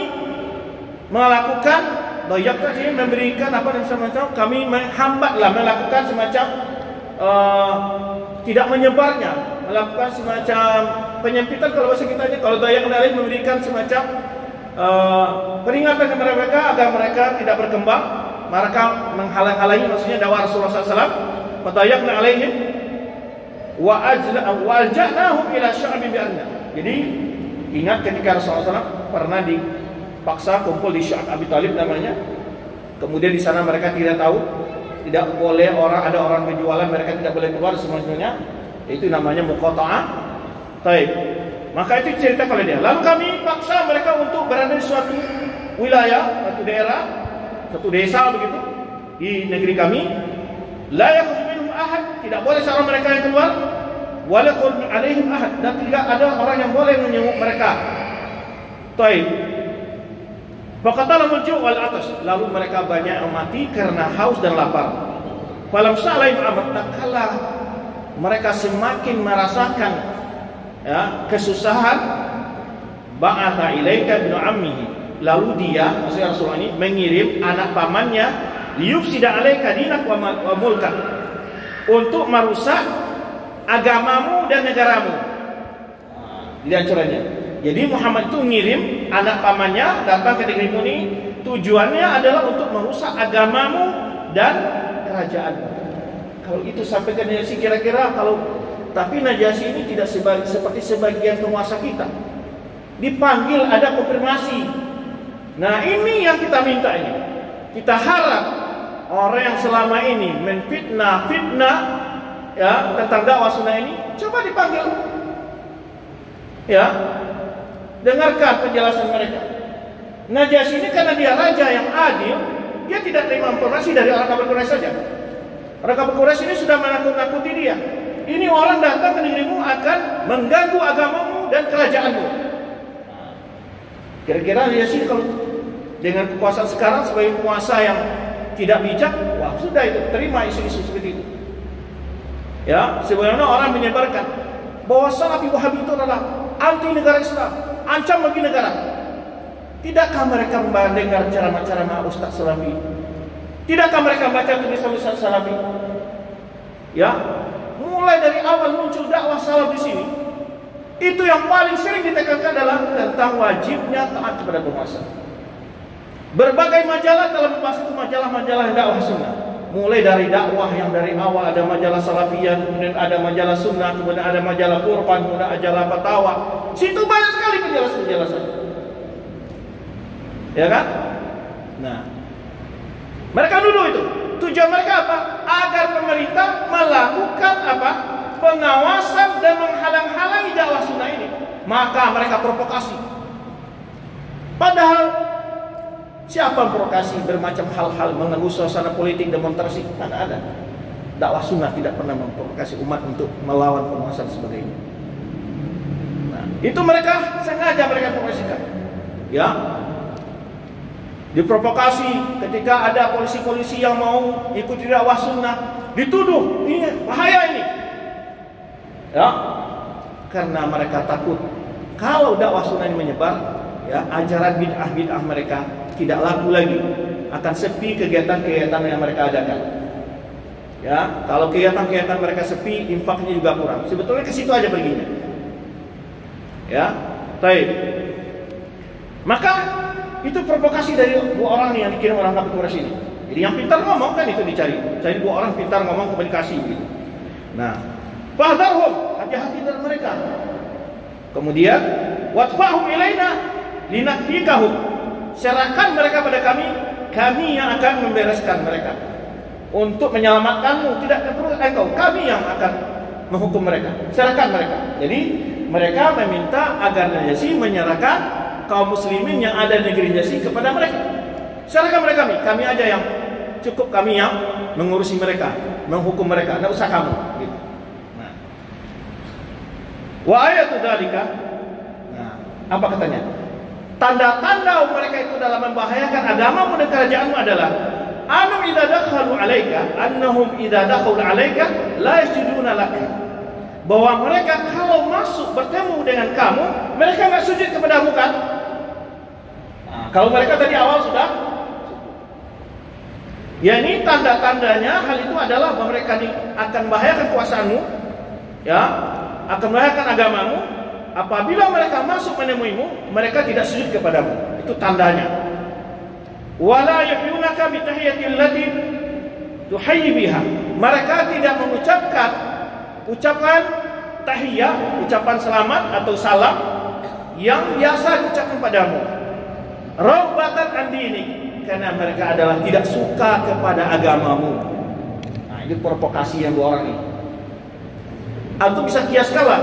melakukan dayaqna, ini memberikan apa dan semacam, kami menghambatlah, melakukan semacam tidak menyebarnya, melakukan semacam penyempitan kalau bahasa kita aja. Kalau dayaqna alaihim memberikan semacam peringatan kepada mereka agar mereka tidak berkembang, mereka menghalang-halangi maksudnya dakwah Rasulullah SAW. Fatayaqna alaihim wa alja'nahum ila sya'bi bi'anna. Jadi ingat ketika Rasulullah SAW pernah dipaksa kumpul di Sya'b Abi Thalib namanya. Kemudian di sana mereka tidak tahu tidak boleh ada orang berjualan, mereka tidak boleh keluar semuanya. Itu namanya muqata'ah. Baik. Maka itu cerita pada dia. Lalu kami paksa mereka untuk berada di suatu wilayah, suatu daerah, satu desa begitu di negeri kami. La yakhruju minhum ahad, tidak boleh seorang mereka yang keluar. Wa la yakhruju alaihim ahad, dan tidak ada orang yang boleh menyenguk mereka. Baik. Faqatalamul ju' wal atas, lalu mereka banyak yang mati karena haus dan lapar. Falam salaim amat, tatkala mereka semakin merasakan kesusahan, ba'atha ilaika ibnu ammihi, lalu dia, maksudnya Rasulullah ini mengirim anak pamannya, liyufsida alaika dinak wa mulkan, untuk merusak agamamu dan negaramu. Jadi ancurannya. Jadi Muhammad itu ngirim anak pamannya datang ke negerimu ini, tujuannya adalah untuk merusak agamamu dan kerajaanmu. Kalau itu sampai ke Najasyi, kira-kira kalau, tapi Najasyi ini tidak seperti sebagian penguasa kita. Dipanggil, ada konfirmasi. Nah ini yang kita minta ini. Kita harap orang yang selama ini fitnah ya tentang dakwah sunnah ini, coba dipanggil. Ya, dengarkan penjelasan mereka. Najasyi ini karena dia raja yang adil, dia tidak terima informasi dari orang kafir Quraisy saja. Orang kafir Quraisy ini sudah menakut-nakuti dia. Ini orang datang ke negerimu akan mengganggu agamamu dan kerajaanmu. Kira-kira Najasyi kalau dengan kekuasaan sekarang sebagai penguasa yang tidak bijak, wah sudah itu, terima isu-isu seperti itu. Ya, sebenarnya orang menyebarkan bahwa Salafi Wahabi itu adalah anti negara Islam, ancam bagi negara. Tidakkah mereka mendengar ceramah-ceramah Ustaz Salafi? Tidakkah mereka baca tulisan Ustaz Salafi? Ya, mulai dari awal muncul dakwah salaf di sini, itu yang paling sering ditekankan adalah tentang wajibnya taat kepada penguasa. Berbagai majalah telah membahas itu, majalah-majalah dakwah sunnah. Mulai dari dakwah yang dari awal ada majalah Salafiyah, kemudian ada majalah sunnah, kemudian ada majalah Furqan, kemudian majalah Fatawa. Situ banyak sekali penjelasan-penjelasan. Ya kan? Nah, mereka dulu itu tujuan mereka apa? Agar pemerintah melakukan apa? Pengawasan dan menghalang-halangi dakwah sunnah ini. Maka mereka provokasi. Padahal siapa provokasi bermacam hal-hal, mengganggu suasana politik, demonstrasi? Mana ada? Dakwah sunnah tidak pernah memprovokasi umat untuk melawan penguasa dan sebagainya. Nah, itu mereka sengaja mereka provokasikan. Ya, diprovokasi ketika ada polisi-polisi yang mau ikuti dakwah sunnah, dituduh ini bahaya ini. Ya, karena mereka takut kalau dakwah sunnah ini menyebar, ya, ajaran bid'ah mereka tidak laku lagi, akan sepi kegiatan-kegiatan yang mereka adakan. Ya, kalau kegiatan-kegiatan mereka sepi, infaknya juga kurang. Sebetulnya ke situ aja perginya. Ya, baik. Maka itu provokasi dari dua orang yang dikirim orang kafir Quraisy ini. Jadi yang pintar ngomong kan itu dicari. Cari dua orang pintar ngomong, komunikasi gitu. Nah, fahdharhum, hati-hati dari mereka. Kemudian wadfa'hum ilaina linakfikahum, serahkan mereka pada kami, kami yang akan membereskan mereka. Untuk menyelamatkanmu, tidak perlu engkau, kami yang akan menghukum mereka. Serahkan mereka. Jadi mereka meminta agar Najasyi menyerahkan kaum muslimin yang ada di negeri Najasyi kepada mereka. Serahkan mereka, kami aja yang cukup, kami yang mengurusi mereka, menghukum mereka, tidak usah kamu. Gitu. Nah, wa ayatu dzalika. Nah, apa katanya? Tanda-tanda mereka itu dalam membahayakan agamamu dan kerajaanmu adalah annahum idza dakhalu 'alaika, annahum idza dakhalu 'alaika la yasjuduna lak. Bahwa mereka kalau masuk bertemu dengan kamu, mereka enggak sujud kepadamu kan? Nah, kalau mereka tadi awal sudah, ya ini tanda-tandanya hal itu adalah bahwa mereka akan membahayakan kuasaanmu, ya, akan membahayakan agamamu. Apabila mereka masuk menemuimu, mereka tidak sujud kepadamu. Itu tandanya. Wala yuhyunaka bi tahiyatil lati tuhayyi biha. Mereka tidak mengucapkan ucapan tahiyah, ucapan selamat atau salam yang biasa diucapkan padamu. Rabbatan an dinik, karena mereka adalah tidak suka kepada agamamu. Ini provokasi yang dua orang ini. Antum bisa kiaskanlah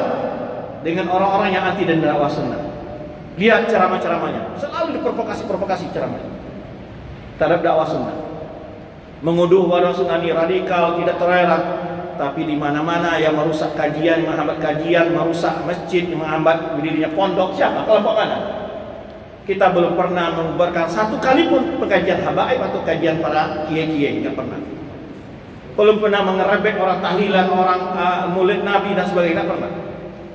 dengan orang-orang yang anti dan dakwah sunnah. Lihat ceramah-ceramahnya, selalu diprovokasi ceramahnya terhadap dakwah sunnah. Menguduh bahwa sunnah ini radikal, tidak toleran, tapi di mana-mana yang merusak kajian, menghambat kajian, merusak masjid, menghambat berdirinya pondok, siapa? Kelompok mana? Kita belum pernah membubarkan satu kali pun pengajian habaib atau kajian para kiai-kiai, nggak pernah. Belum pernah mengerebek orang tahlilan, orang maulid Nabi dan sebagainya, nggak pernah.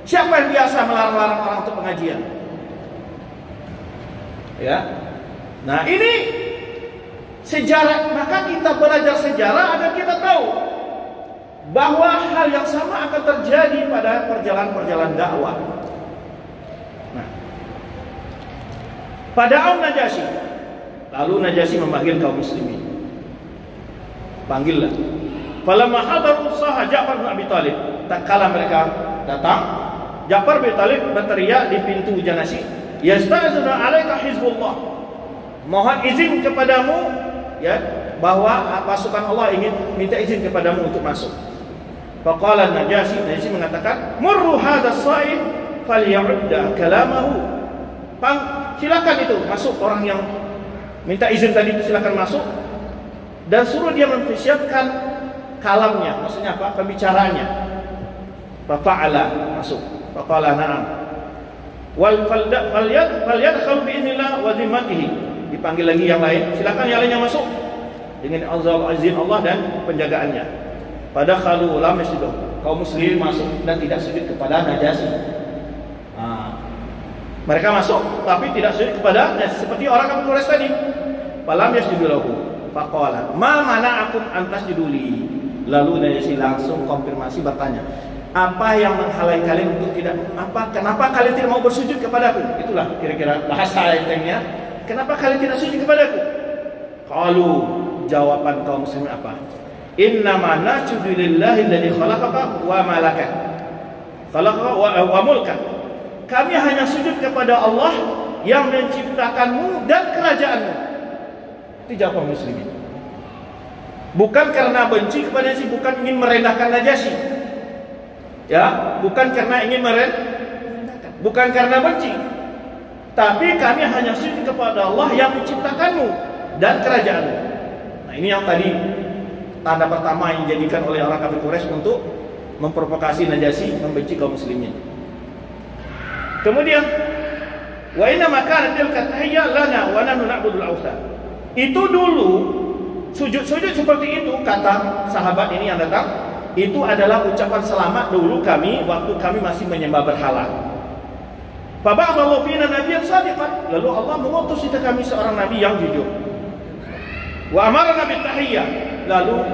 Siapa yang biasa melarang-larang orang untuk pengajian? Ya, nah ini sejarah. Maka kita belajar sejarah agar kita tahu bahwa hal yang sama akan terjadi pada perjalanan dakwah. Nah, pada Najasyi, lalu Najasyi memanggil kaum muslimin. Panggillah. Falamma hadaru saha Ja'far bin Abi Thalib, tak kala mereka datang, Ja'far bin Thalib berteriak di pintu Najasyi, "Yasta'zinu 'alaika hizbullah." Mohon izin kepadamu, ya, bahwa pasukan Allah ingin minta izin kepadamu untuk masuk. Faqala Najasyi mengatakan, "Murru hadzal sha'ib faly'udda kalamahu." Silakan itu masuk, orang yang minta izin tadi itu silakan masuk dan suruh dia mempersiapkan kalamnya, maksudnya apa? Pembicaraannya. Fa'ala, masuk. Faqala na'am. Wal falyadkhul bi'inillah wa zimmatihi. Dipanggil lagi yang lain, silakan yang lainnya masuk dengan izin Allah dan penjagaannya. Pada khalu lam yasjudu, kaum muslimin masuk dan tidak sujud kepada Najasyi. Mereka masuk tapi tidak sujud kepada Najasyi, seperti orang kafir Quraisy tadi. Falam yasjudu lahu. Faqala, "Ma mana'akum an tasjudu li?" Lalu Najasyi langsung konfirmasi bertanya, apa yang menghalangi kalian untuk tidak, kenapa kalian tidak mau bersujud kepadaku? Itulah kira-kira bahasa intinya. Kenapa kalian tidak sujud kepadaku? Qalu, jawaban kaum muslimin apa? Innama nasjudu lillahi alladzi khalaqaka wa malaka. Khalaqaka wa mulka. Kami hanya sujud kepada Allah yang menciptakanmu dan kerajaanmu. Itu jawaban muslimin. Bukan karena benci kepada Najasyi, bukan ingin merendahkan Najasyi. Ya, bukan karena ingin merendahkan, bukan karena benci. Tapi kami hanya sujud kepada Allah yang menciptakanmu dan kerajaanmu. Nah, ini yang tadi tanda pertama yang dijadikan oleh orang kafir Quraisy untuk memprovokasi Najasyi membenci kaum muslimin. Kemudian, wa inna makana tilka tahiyya lana wa nahnu na'budul awthan. Itu dulu sujud-sujud seperti itu, kata sahabat ini yang datang, itu adalah ucapan selamat dulu kami waktu kami masih menyembah berhala. Faba'athallahu fina nabiyyan shadiqan, lalu Allah mengutus kita kami seorang nabi yang jujur. Wa amarna bit tahiyyah, lalu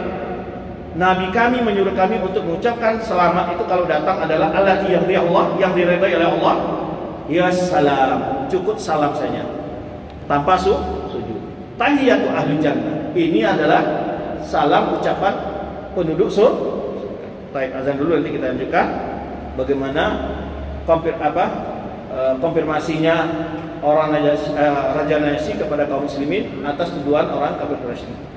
nabi kami menyuruh kami untuk mengucapkan selamat itu kalau datang adalah allati yahdi Allah, yang diridai oleh Allah. Ya salam, cukup salam saja tanpa sujud. Tahiyatu ahli jannah, ini adalah salam ucapan penduduk surga. Baik, azan dulu, nanti kita lanjutkan bagaimana konfirmasinya orang Raja Najasyi kepada kaum muslimin atas tuduhan orang kafir Quraisy.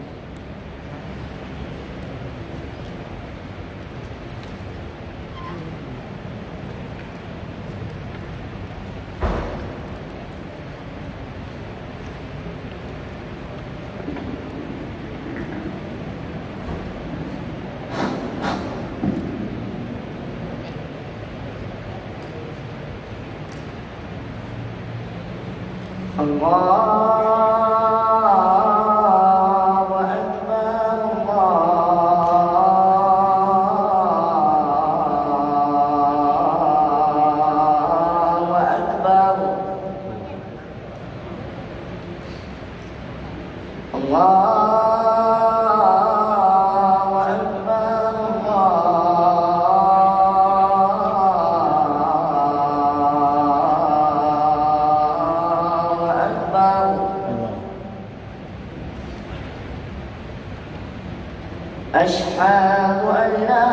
أشهد أن لا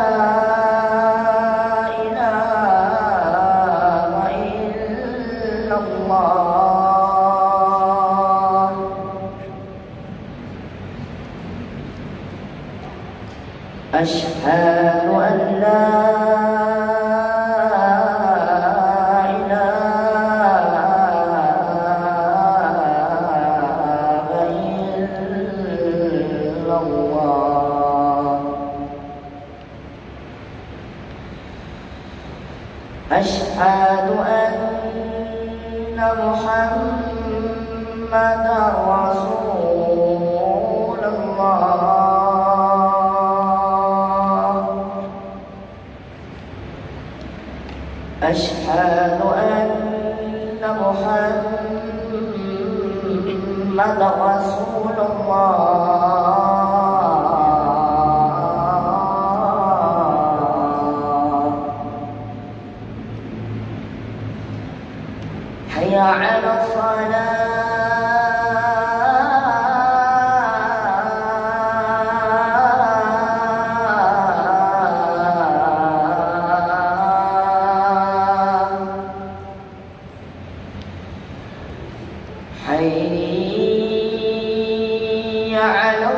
إله إلا الله أشهد أن لا أشهد أن محمدا رسول الله أشهد أن محمدا رسول الله حي على الصلاة حي على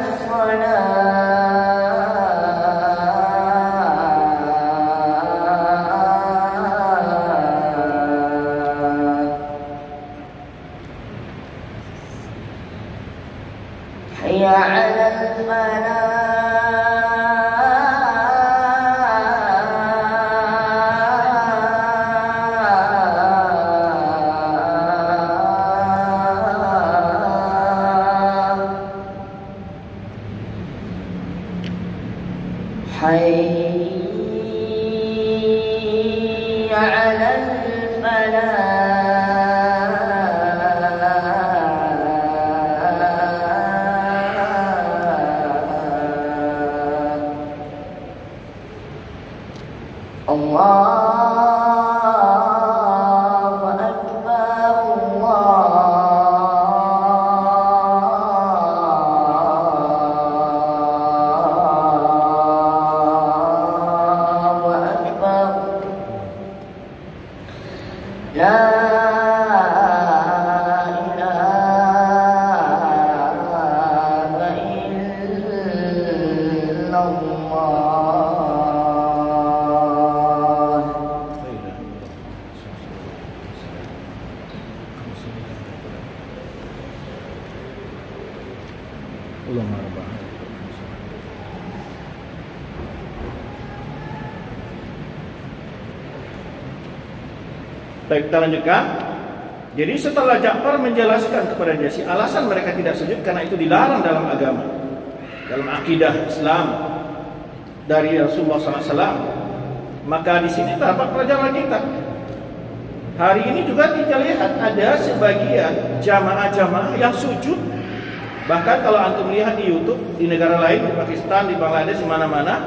حي على الفلاح حي على الفلاح الله أكبر الله أكبر لا إله إلا الله Baik, kita lanjutkan. Jadi setelah Ja'far menjelaskan kepada Najasyi alasan mereka tidak sujud karena itu dilarang dalam agama, dalam akidah Islam dari Rasulullah SAW, maka di sini terdapat pelajaran kita. Hari ini juga kita lihat ada sebagian jamaah-jamaah yang sujud. Bahkan kalau antum lihat di YouTube di negara lain, di Pakistan, di Bangladesh, di mana-mana,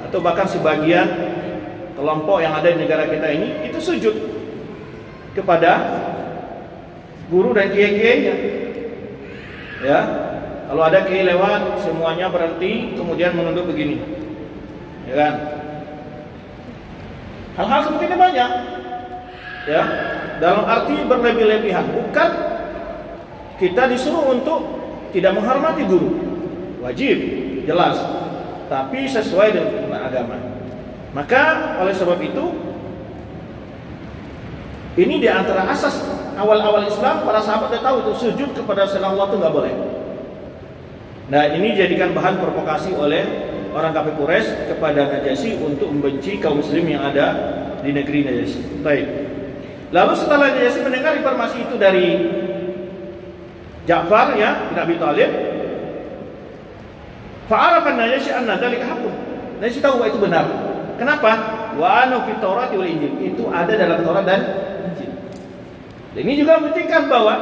atau bahkan sebagian kelompok yang ada di negara kita ini itu sujud kepada guru dan kiai-kiainya. Ya, kalau ada kiai lewat, semuanya berhenti, kemudian menunduk begini, ya kan? Hal-hal seperti ini banyak, ya. Dalam arti berlebih-lebihan, bukan kita disuruh untuk tidak menghormati guru, wajib, jelas, tapi sesuai dengan agama. Maka oleh sebab itu, ini di antara asas awal-awal Islam, para sahabat sudah tahu itu sujud kepada selain Allah itu nggak boleh. Nah, ini dijadikan bahan provokasi oleh orang kafir Quraisy kepada Najasyi untuk membenci kaum muslim yang ada di negeri Najasyi. Baik. Lalu setelah Najasyi mendengar informasi itu dari Ja'far ya bin Abi Thalib, fa'arafa Najasyi anna dzalika haqqun. Najasyi tahu bahwa itu benar. Kenapa? Wa anu fit Taurat wal Injil, itu ada dalam Taurat dan Injil. Ini juga membuktikan bahwa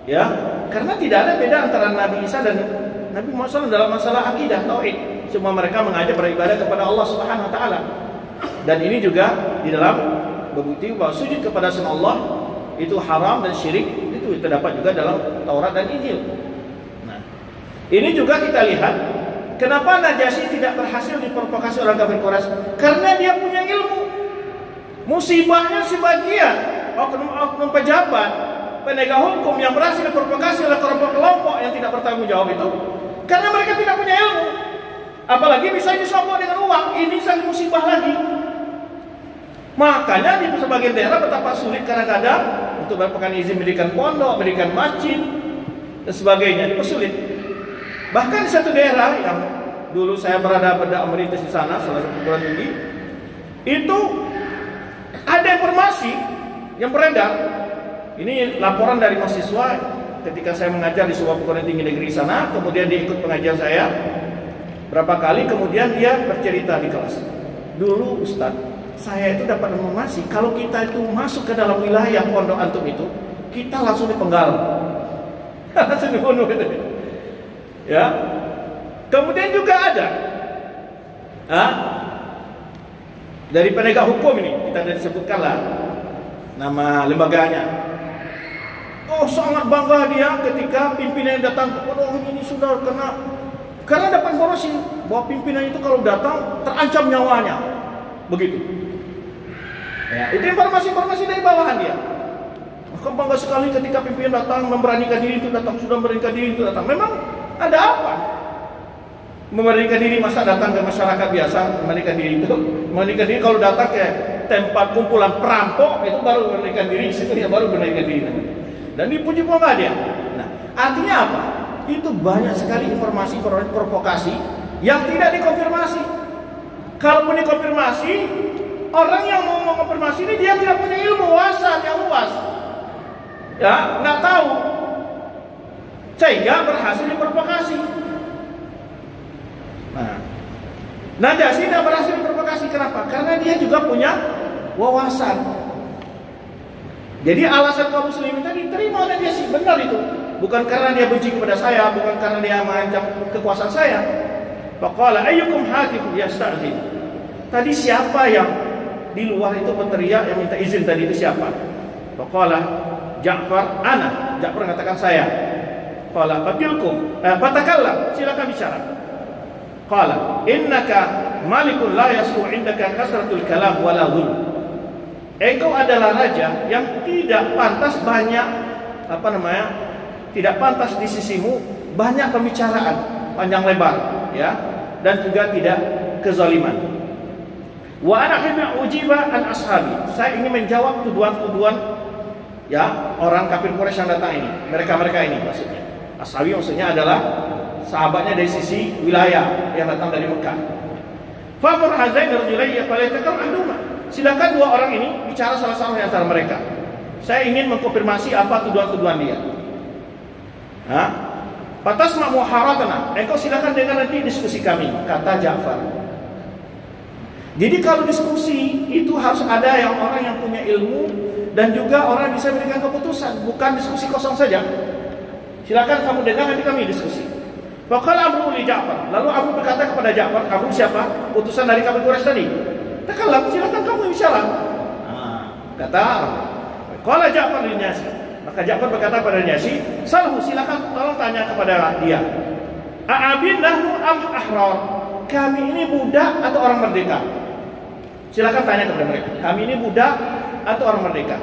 ya, karena tidak ada beda antara Nabi Isa dan Nabi Muhammad SAW dalam masalah akidah tauhid. Semua mereka mengajak beribadah kepada Allah Subhanahu wa taala. Dan ini juga di dalam membuktikan bahwa sujud kepada selain Allah itu haram dan syirik, itu terdapat juga dalam Taurat dan Injil. Nah, ini juga kita lihat kenapa Najasyi tidak berhasil diprovokasi orang kafir Quraisy? Karena dia punya ilmu. Musibahnya sebagian oknum pejabat, penegak hukum yang berhasil diprovokasi oleh kelompok-kelompok yang tidak bertanggung jawab itu karena mereka tidak punya ilmu. Apalagi bisa disogok dengan uang, ini sangat musibah lagi. Makanya di sebagian daerah betapa sulit kadang-kadang untuk mendapatkan izin mendirikan pondok, mendirikan masjid dan sebagainya, dipersulit. Bahkan di satu daerah yang dulu saya berada pada emeritus di sana, salah satu perguruan tinggi, itu ada informasi yang beredar. Ini laporan dari mahasiswa ketika saya mengajar di sebuah perguruan tinggi negeri sana, kemudian dia ikut pengajian saya berapa kali, kemudian dia bercerita di kelas. Dulu Ustaz, saya itu dapat informasi kalau kita itu masuk ke dalam wilayah pondok antum itu, kita langsung dipenggal. Langsung dibunuh itu. Ya. Kemudian juga ada dari penegak hukum ini, kita tidak disebutkanlah nama lembaganya. Oh, sangat bangga dia ketika pimpinan datang. Oh, ini sudah karena dapat informasi bahwa pimpinan itu kalau datang terancam nyawanya. Begitu. Ya, itu informasi-informasi dari bawahan dia. Maka bangga sekali ketika pimpinan datang, memberanikan diri itu datang, sudah memberanikan diri itu datang. Memang ada apa? Memberanikan diri masa datang ke masyarakat biasa, memberanikan diri itu. Memberanikan diri kalau datang ke tempat kumpulan perampok, itu baru memberanikan diri, situ dia baru memberanikan diri. Dan dipuji bangga dia. Nah, artinya apa? Itu banyak sekali informasi provokasi yang tidak dikonfirmasi. Kalaupun dikonfirmasi, orang yang mau mengkonfirmasi ini dia tidak punya ilmu wawasan yang luas, ya, nggak tahu, sehingga berhasil diprovokasi. Nah, Najasyi tidak berhasil diprovokasi. Kenapa? Karena dia juga punya wawasan. Jadi alasan kaum muslimin tadi diterima oleh Najasyi, benar itu. Bukan karena dia benci kepada saya, bukan karena dia mengancam kekuasaan saya. Faqala ayyukum hakim yasta'zin. Tadi siapa yang di luar itu berteriak yang minta izin tadi itu siapa? Faqala Ja'far, ana. Ja'far mengatakan saya. Qala fatilkum, fatakallam, silakan bicara. Qala innaka malikun la yaslu indaka kasratul kalam wala dhul. Engkau adalah raja yang tidak pantas banyak tidak pantas di sisimu banyak pembicaraan panjang lebar, ya, dan juga tidak kezaliman. Wa ana hina ujiba an ashabi. Saya ingin menjawab tuduhan-tuduhan, ya, orang kafir Quraisy yang datang ini. Mereka ini maksudnya. Ashabi maksudnya adalah sahabatnya dari sisi wilayah yang datang dari Mekah. Fa mur hazain rajulaini falyatakallam ahduma. Silakan dua orang ini bicara salah satu di antara mereka. Saya ingin mengkonfirmasi apa tuduhan-tuduhan dia. Fatasma muharatana. Engkau silakan dengar nanti diskusi kami, kata Ja'far. Jadi kalau diskusi itu harus ada yang orang yang punya ilmu dan juga orang bisa memberikan keputusan, bukan diskusi kosong saja. Silakan kamu dengar nanti kami diskusi. Faqala Amru li Ja'far. Lalu Amru berkata kepada Ja'far, Amru siapa? Utusan dari kafir Quraisy tadi. Takallam, silakan kamu bicara. Kata Amru. Qala Ja'far li Najasyi. Maka Ja'far berkata kepada Najasyi, "Salhu, silakan tolong tanya kepada dia. A'abin nahnu am ahrar? Kami ini budak atau orang merdeka?" Silakan tanya kepada mereka. Kami ini budak atau orang merdeka?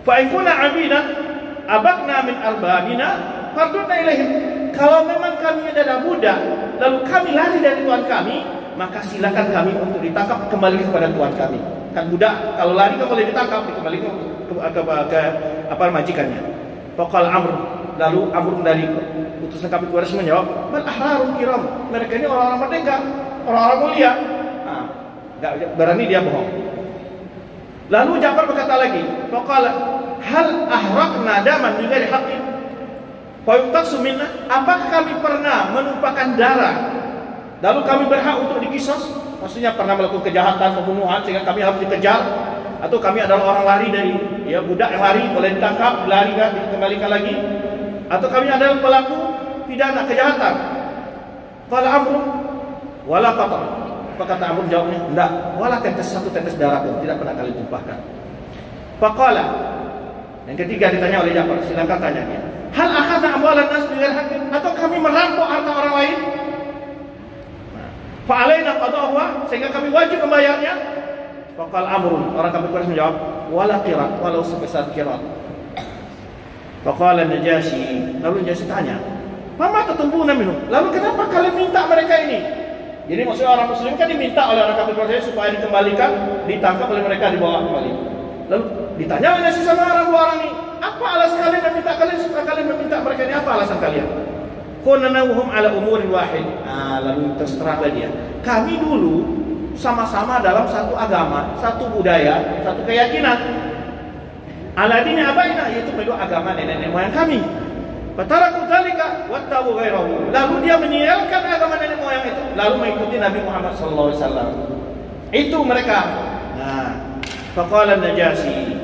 Fa in kunna 'abidan abakna min arbabina farduna ilaihim. Kalau memang kami adalah budak lalu kami lari dari tuan kami, maka silakan kami untuk ditangkap kembali kepada tuan kami. Kan budak kalau lari kan boleh ditangkap, dikembalikan ke majikannya. Faqal Amr. Lalu Amr dari utusan kafir Quraisy menjawab, "Man ahrarul kiram." Mereka ini orang-orang merdeka, orang-orang mulia. Enggak berani dia bohong. Lalu Ja'far berkata lagi, "Faqala hal ahraqna daman min ghairi haqqin fa yuqtasu minna?" Apakah kami pernah menumpahkan darah lalu kami berhak untuk dikisos? Maksudnya pernah melakukan kejahatan, pembunuhan sehingga kami harus dikejar, atau kami adalah orang lari dari budak yang lari boleh ditangkap, lari kan dikembalikan lagi, atau kami adalah pelaku pidana kejahatan? Qala Amr wala qata. Apa kata Amr jawabnya? Enggak, wala satu tetes darah pun tidak pernah kali tumpahkan. Faqala. Yang ketiga ditanya oleh Ja'far, silakan tanya dia. Hal akhadna amwalan nas bighairi haqqin? Atau kami merampok harta orang lain? Fa alaina qada'uha, sehingga kami wajib membayarnya? Faqal Amrun, orang kafir Quraisy menjawab, wala qirat, walau sebesar qirat. Faqala Najasyi, lalu Najasyi tanya, "Mama tatubuna minhum?" Lalu kenapa kalian minta mereka ini? Jadi maksudnya orang muslim kan diminta oleh orang kafir Quraisy supaya dikembalikan, ditangkap oleh mereka, dibawa kembali. Lalu ditanya oleh Najasyi sama orang dua orang ini, apa alasan kalian meminta kalian supaya kalian meminta mereka ini, apa alasan kalian? Kunanawhum ala umurin wahid. Lalu terserahlah dia. Kami dulu sama-sama dalam satu agama, satu budaya, satu keyakinan. Aladini abaina, yaitu kedua agama nenek moyang kami. Fataraku dzalika wattabu ghairahu. Lalu dia meninggalkan agama nenek moyang itu, lalu mengikuti Nabi Muhammad sallallahu alaihi wasallam. Itu mereka. Faqala Najasyi,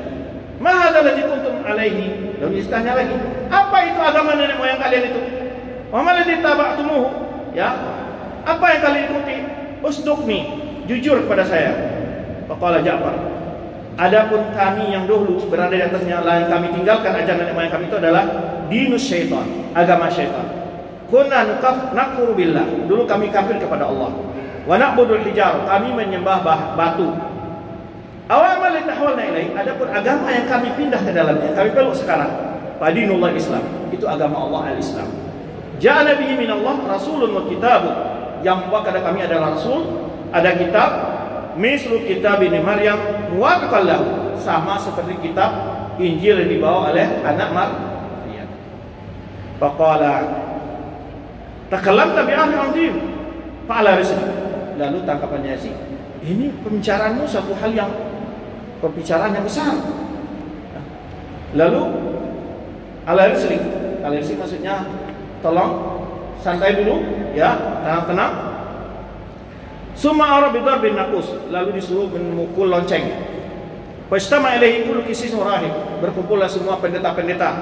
"Ma hadzal ladzi kuntum alaihi?" Lalu ditanya lagi, "Apa itu agama nenek moyang kalian itu? Wa ma ladzi taba'tumuhu?" Ya. Apa yang kalian ikuti? Usduqni, jujur kepada saya. Faqala Ja'far, adapun kami yang dahulu berada di atasnya, yang kami tinggalkan ajaran nenek moyang kami itu adalah dinus syaitan, agama syaitan. Kunna nakfuru billah, dulu kami kafir kepada Allah. Wa na'budul hijar, kami menyembah batu. Awamal tahawalna ilaih, adapun agama yang kami pindah ke dalamnya, kami peluk sekarang, fadinullah Islam, itu agama Allah al-Islam. Ja'ala bihi minallah rasulun wa kitabun, yang membawa kepada kami adalah rasul, ada kitab, mislu kitab ini Maryam muwafiqan lahu, sama seperti kitab Injil yang dibawa oleh anak Maryam. Faqala takallamta bi amrin 'azim fa'ala rizqi. Lalu tangkapannya sih, ini pembicaraanmu satu hal yang pembicaraan yang besar. Lalu ala rizqi maksudnya tolong santai dulu ya, tenang. Summa ara bi darbin naqus, lalu disuruh memukul lonceng. Fastama ilaihi kullu qisis rahib, berkumpullah semua pendeta-pendeta.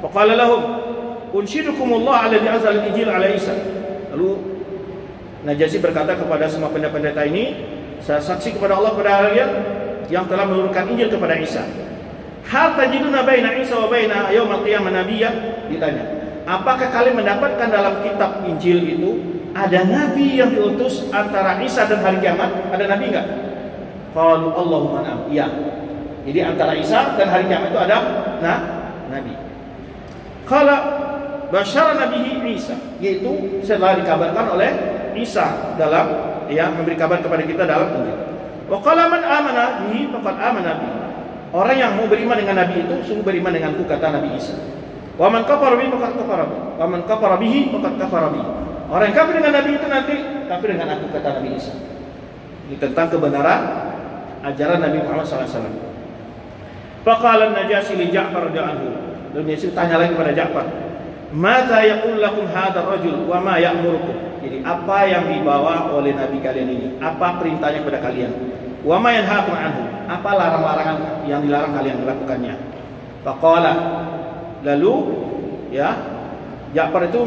Faqala lahum unshidukumullah alladhi anzala al-injil ala Isa. Lalu Najasyi berkata kepada semua pendeta-pendeta ini, saya saksi kepada Allah pada kalian yang telah menurunkan Injil kepada Isa. Hal tajiduna baina Isa wa baina yaumil qiyamah nabiyyan, ditanya, apakah kalian mendapatkan dalam kitab Injil itu ada nabi yang diutus antara Isa dan hari kiamat? Ada nabi enggak? Qalu Allahumma na'am. Iya. Jadi antara Isa dan hari kiamat itu ada nabi. Qala basyara nabihi Isa, yaitu setelah dikabarkan oleh Isa dalam memberi kabar kepada kita dalam Injil. Wa qala man amana bihi faqad amana bihi. Orang yang mau beriman dengan nabi itu sungguh beriman denganku, kata Nabi Isa. Wa man kafara bihi faqad kafara bihi. Wa man kafara bihi faqad kafara bihi. Orang yang kafir dengan nabi itu nanti kafir dengan aku, kata Nabi Isa. Ini tentang kebenaran ajaran Nabi Muhammad SAW. Faqala Najasyi li Ja'far radhiyallahu anhu. Lalu Najasyi tanya lagi kepada Ja'far, "Madza yaqul lakum hadzal rajul wa ma ya'murukum?" Jadi apa yang dibawa oleh nabi kalian ini? Apa perintahnya kepada kalian? Wa ma yanhaakum anhu? Apa larang-larangan yang dilarang kalian melakukannya? Faqala, lalu ya Ja'far itu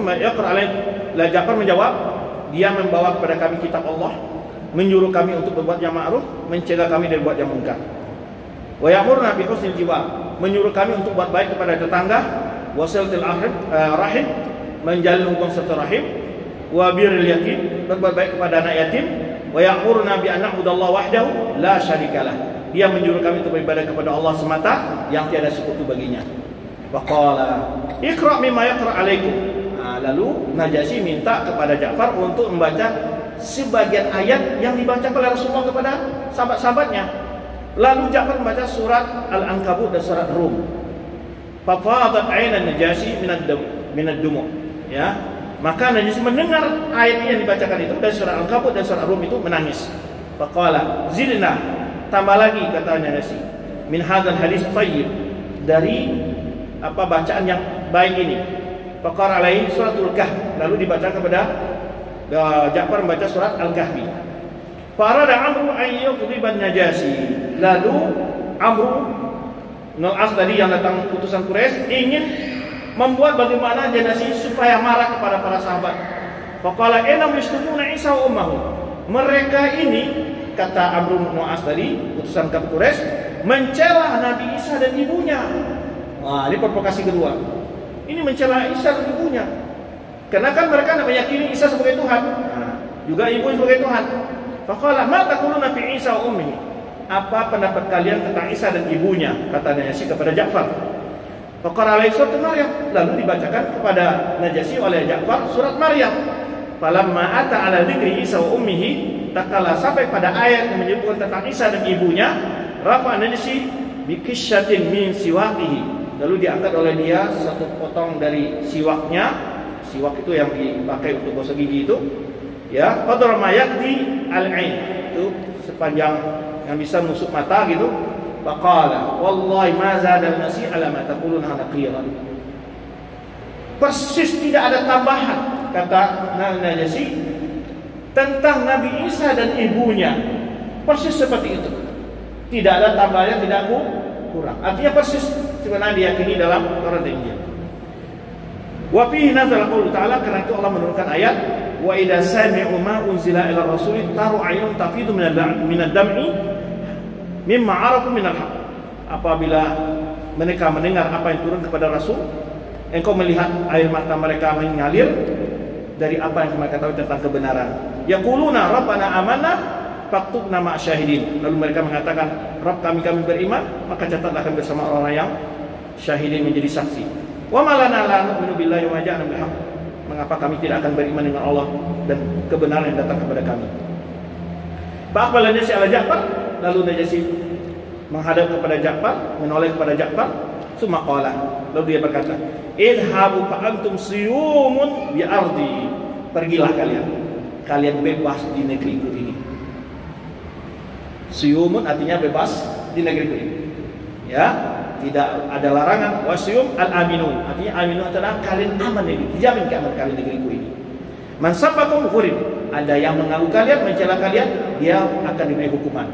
Ja'far menjawab, dia membawa kepada kami kitab Allah, menyuruh kami untuk berbuat yang ma'ruf, mencegah kami dari berbuat yang munkar. Wa ya'muruna bi husnil jiwar, menyuruh kami untuk buat baik kepada tetangga, wasilatul rahim, menjalin hubungan silaturahim, wa birril yatim, berbuat baik kepada anak yatim, wa ya'muruna bi an na'budallaha wahdahu la syarikalah. Dia menyuruh kami untuk beribadah kepada Allah semata yang tiada sekutu baginya. Faqala iqra mimma yaqra alaikum. Lalu Najasyi minta kepada Ja'far untuk membaca sebagian ayat yang dibaca oleh Rasulullah kepada sahabat-sahabatnya. Lalu Ja'far membaca surat Al-Ankabut dan surat Rum. Fafadat aynan Najasyi minad dumu. Ya, maka Najasyi mendengar ayat yang dibacakan itu dari surat Al-Ankabut dan surat Rum itu menangis. Faqala zidna, tambah lagi, kata Najasyi, min hadzal hadis thayyib, dari bacaan yang baik ini. Faqara alaihi suratul Kahf, lalu dibaca kepada Ja'far membaca surat Al-Kahfi. Farada Amru ayyuqdiban Najasyi, lalu Amru bin Al-As tadi yang datang utusan Quraisy ingin membuat bagaimana Najasyi supaya marah kepada para sahabat. Faqala innahum yashtumuna Isa wa ummuhu. Mereka ini, kata Amru bin Al-As tadi utusan Quraisy, mencela Nabi Isa dan ibunya. Ini provokasi kedua. Ini mencela Isa dan ibunya. Karena kan mereka meyakini Isa sebagai Tuhan, juga ibu sebagai Tuhan. Faqala ma taquluna fi Isa wa ummihi? Apa pendapat kalian tentang Isa dan ibunya? Kata Najasyi kepada Ja'far. Faqara alaihi surat Maryam, lalu dibacakan kepada Najasyi oleh Ja'far surat Maryam. falamma ata ala dzikri Isa wa ummihi, tatkala sampai pada ayat yang menyebutkan tentang Isa dan ibunya, rafa Najasyi bikisyatin min siwaqihi, lalu diangkat oleh dia satu potong dari siwaknya. Siwak itu yang dipakai untuk gosok gigi itu, ya, qadra ma yakdi al-ain, itu sepanjang yang bisa menusuk mata gitu. Faqala wallahi ma zada al-masih ala ma taquluna naqiran. Persis tidak ada tambahan, kata Najasyi, tentang Nabi Isa dan ibunya. Persis seperti itu. Tidak ada tambahannya, tidak kurang. Artinya persis sebenarnya diyakini dalam Taurat dan Injil. Wa fihi nazala qaulu ta'ala, karena itu Allah menurunkan ayat, wa idza sami'u ma unzila ila rasul taru aynun tafidu minad dam'i mimma arafu minal haq. Apabila mereka mendengar apa yang turun kepada Rasul, engkau melihat air mata mereka mengalir dari apa yang mereka tahu tentang kebenaran. Yaquluna rabbana amanna faktubna ma'asyahidin. Lalu mereka mengatakan, Rabb kami beriman, maka catatlah kami bersama orang-orang yang syahidin, menjadi saksi. Wa malana la nu'minu billahi wa ma ja'ana bil haqq. Mengapa kami tidak akan beriman dengan Allah dan kebenaran yang datang kepada kami? Fa'aqbala Najasyi ala Ja'far, lalu Najasyi menghadap kepada Ja'far, menoleh kepada Ja'far. Summa qala, lalu dia berkata, idhabu fa antum siyumun bi ardi. Pergilah kalian bebas di negeriku ini. Siyumun artinya bebas di negeriku ini, ya, tidak ada larangan. Wasyum al-aminun, artinya aminun adalah kalian aman ini, dijamin keamanan kalian di negeriku ini. Man sabbakum khurim, ada yang mengganggu kalian, mencela kalian, dia akan diberi hukuman.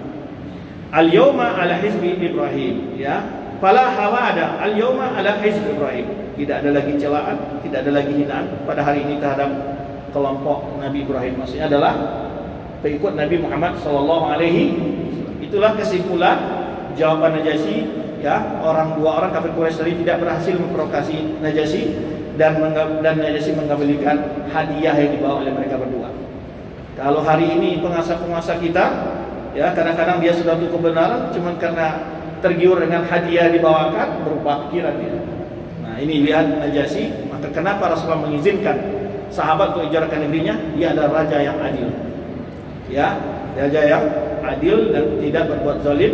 Al-yawma ala hizbi Ibrahim, ya, fala hawada al-yawma ala hizbi Ibrahim. Tidak ada lagi celaan, tidak ada lagi hinaan pada hari ini terhadap kelompok Nabi Ibrahim. Maksudnya adalah pengikut Nabi Muhammad sallallahu alaihi. Itulah kesimpulan jawaban Najasyi, ya. Dua orang kafir Quraisy tadi tidak berhasil memprovokasi Najasyi, dan Najasyi mengembalikan hadiah yang dibawa oleh mereka berdua. Kalau hari ini penguasa-penguasa kita, ya, kadang-kadang dia sudah untuk kebenaran, cuman karena tergiur dengan hadiah dibawakan, berubah pikiran dia. Nah, ini lihat Najasyi. Maka kenapa Rasulullah mengizinkan sahabat untuk hijrah ke negerinya? Dia adalah raja yang adil, ya, raja yang adil dan tidak berbuat zalim.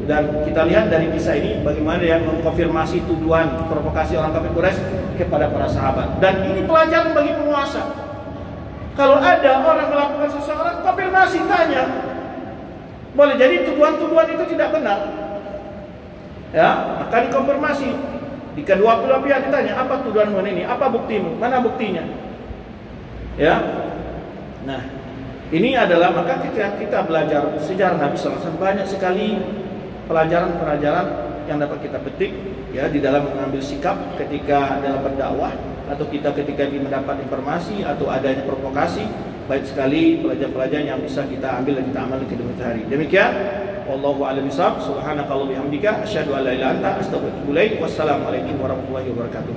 Dan kita lihat dari kisah ini bagaimana dia mengkonfirmasi tuduhan provokasi orang kafir Quraisy kepada para sahabat. Dan ini pelajaran bagi penguasa. Kalau ada orang melakukan sesuatu, konfirmasi, tanya. Boleh jadi tuduhan-tuduhan itu tidak benar, ya, maka dikonfirmasi. Di kedua belah pihak ditanya, apa tuduhanmu ini? Apa buktimu? Mana buktinya? Ya. Nah, ini adalah, maka kita belajar sejarah Nabi SAW, banyak sekali pelajaran-pelajaran yang dapat kita petik, ya, di dalam mengambil sikap ketika dalam berdakwah, atau kita ketika mendapat informasi atau adanya provokasi. Baik sekali pelajaran-pelajaran yang bisa kita ambil dan kita amalkan di kemudian hari. Demikian, wallahu a'lam bishawab. Subhanakallahumma wa bihamdika asyhadu an la ilaha illa anta astaghfiruka wa atubu ilaik. Wassalamualaikum warahmatullahi wabarakatuh.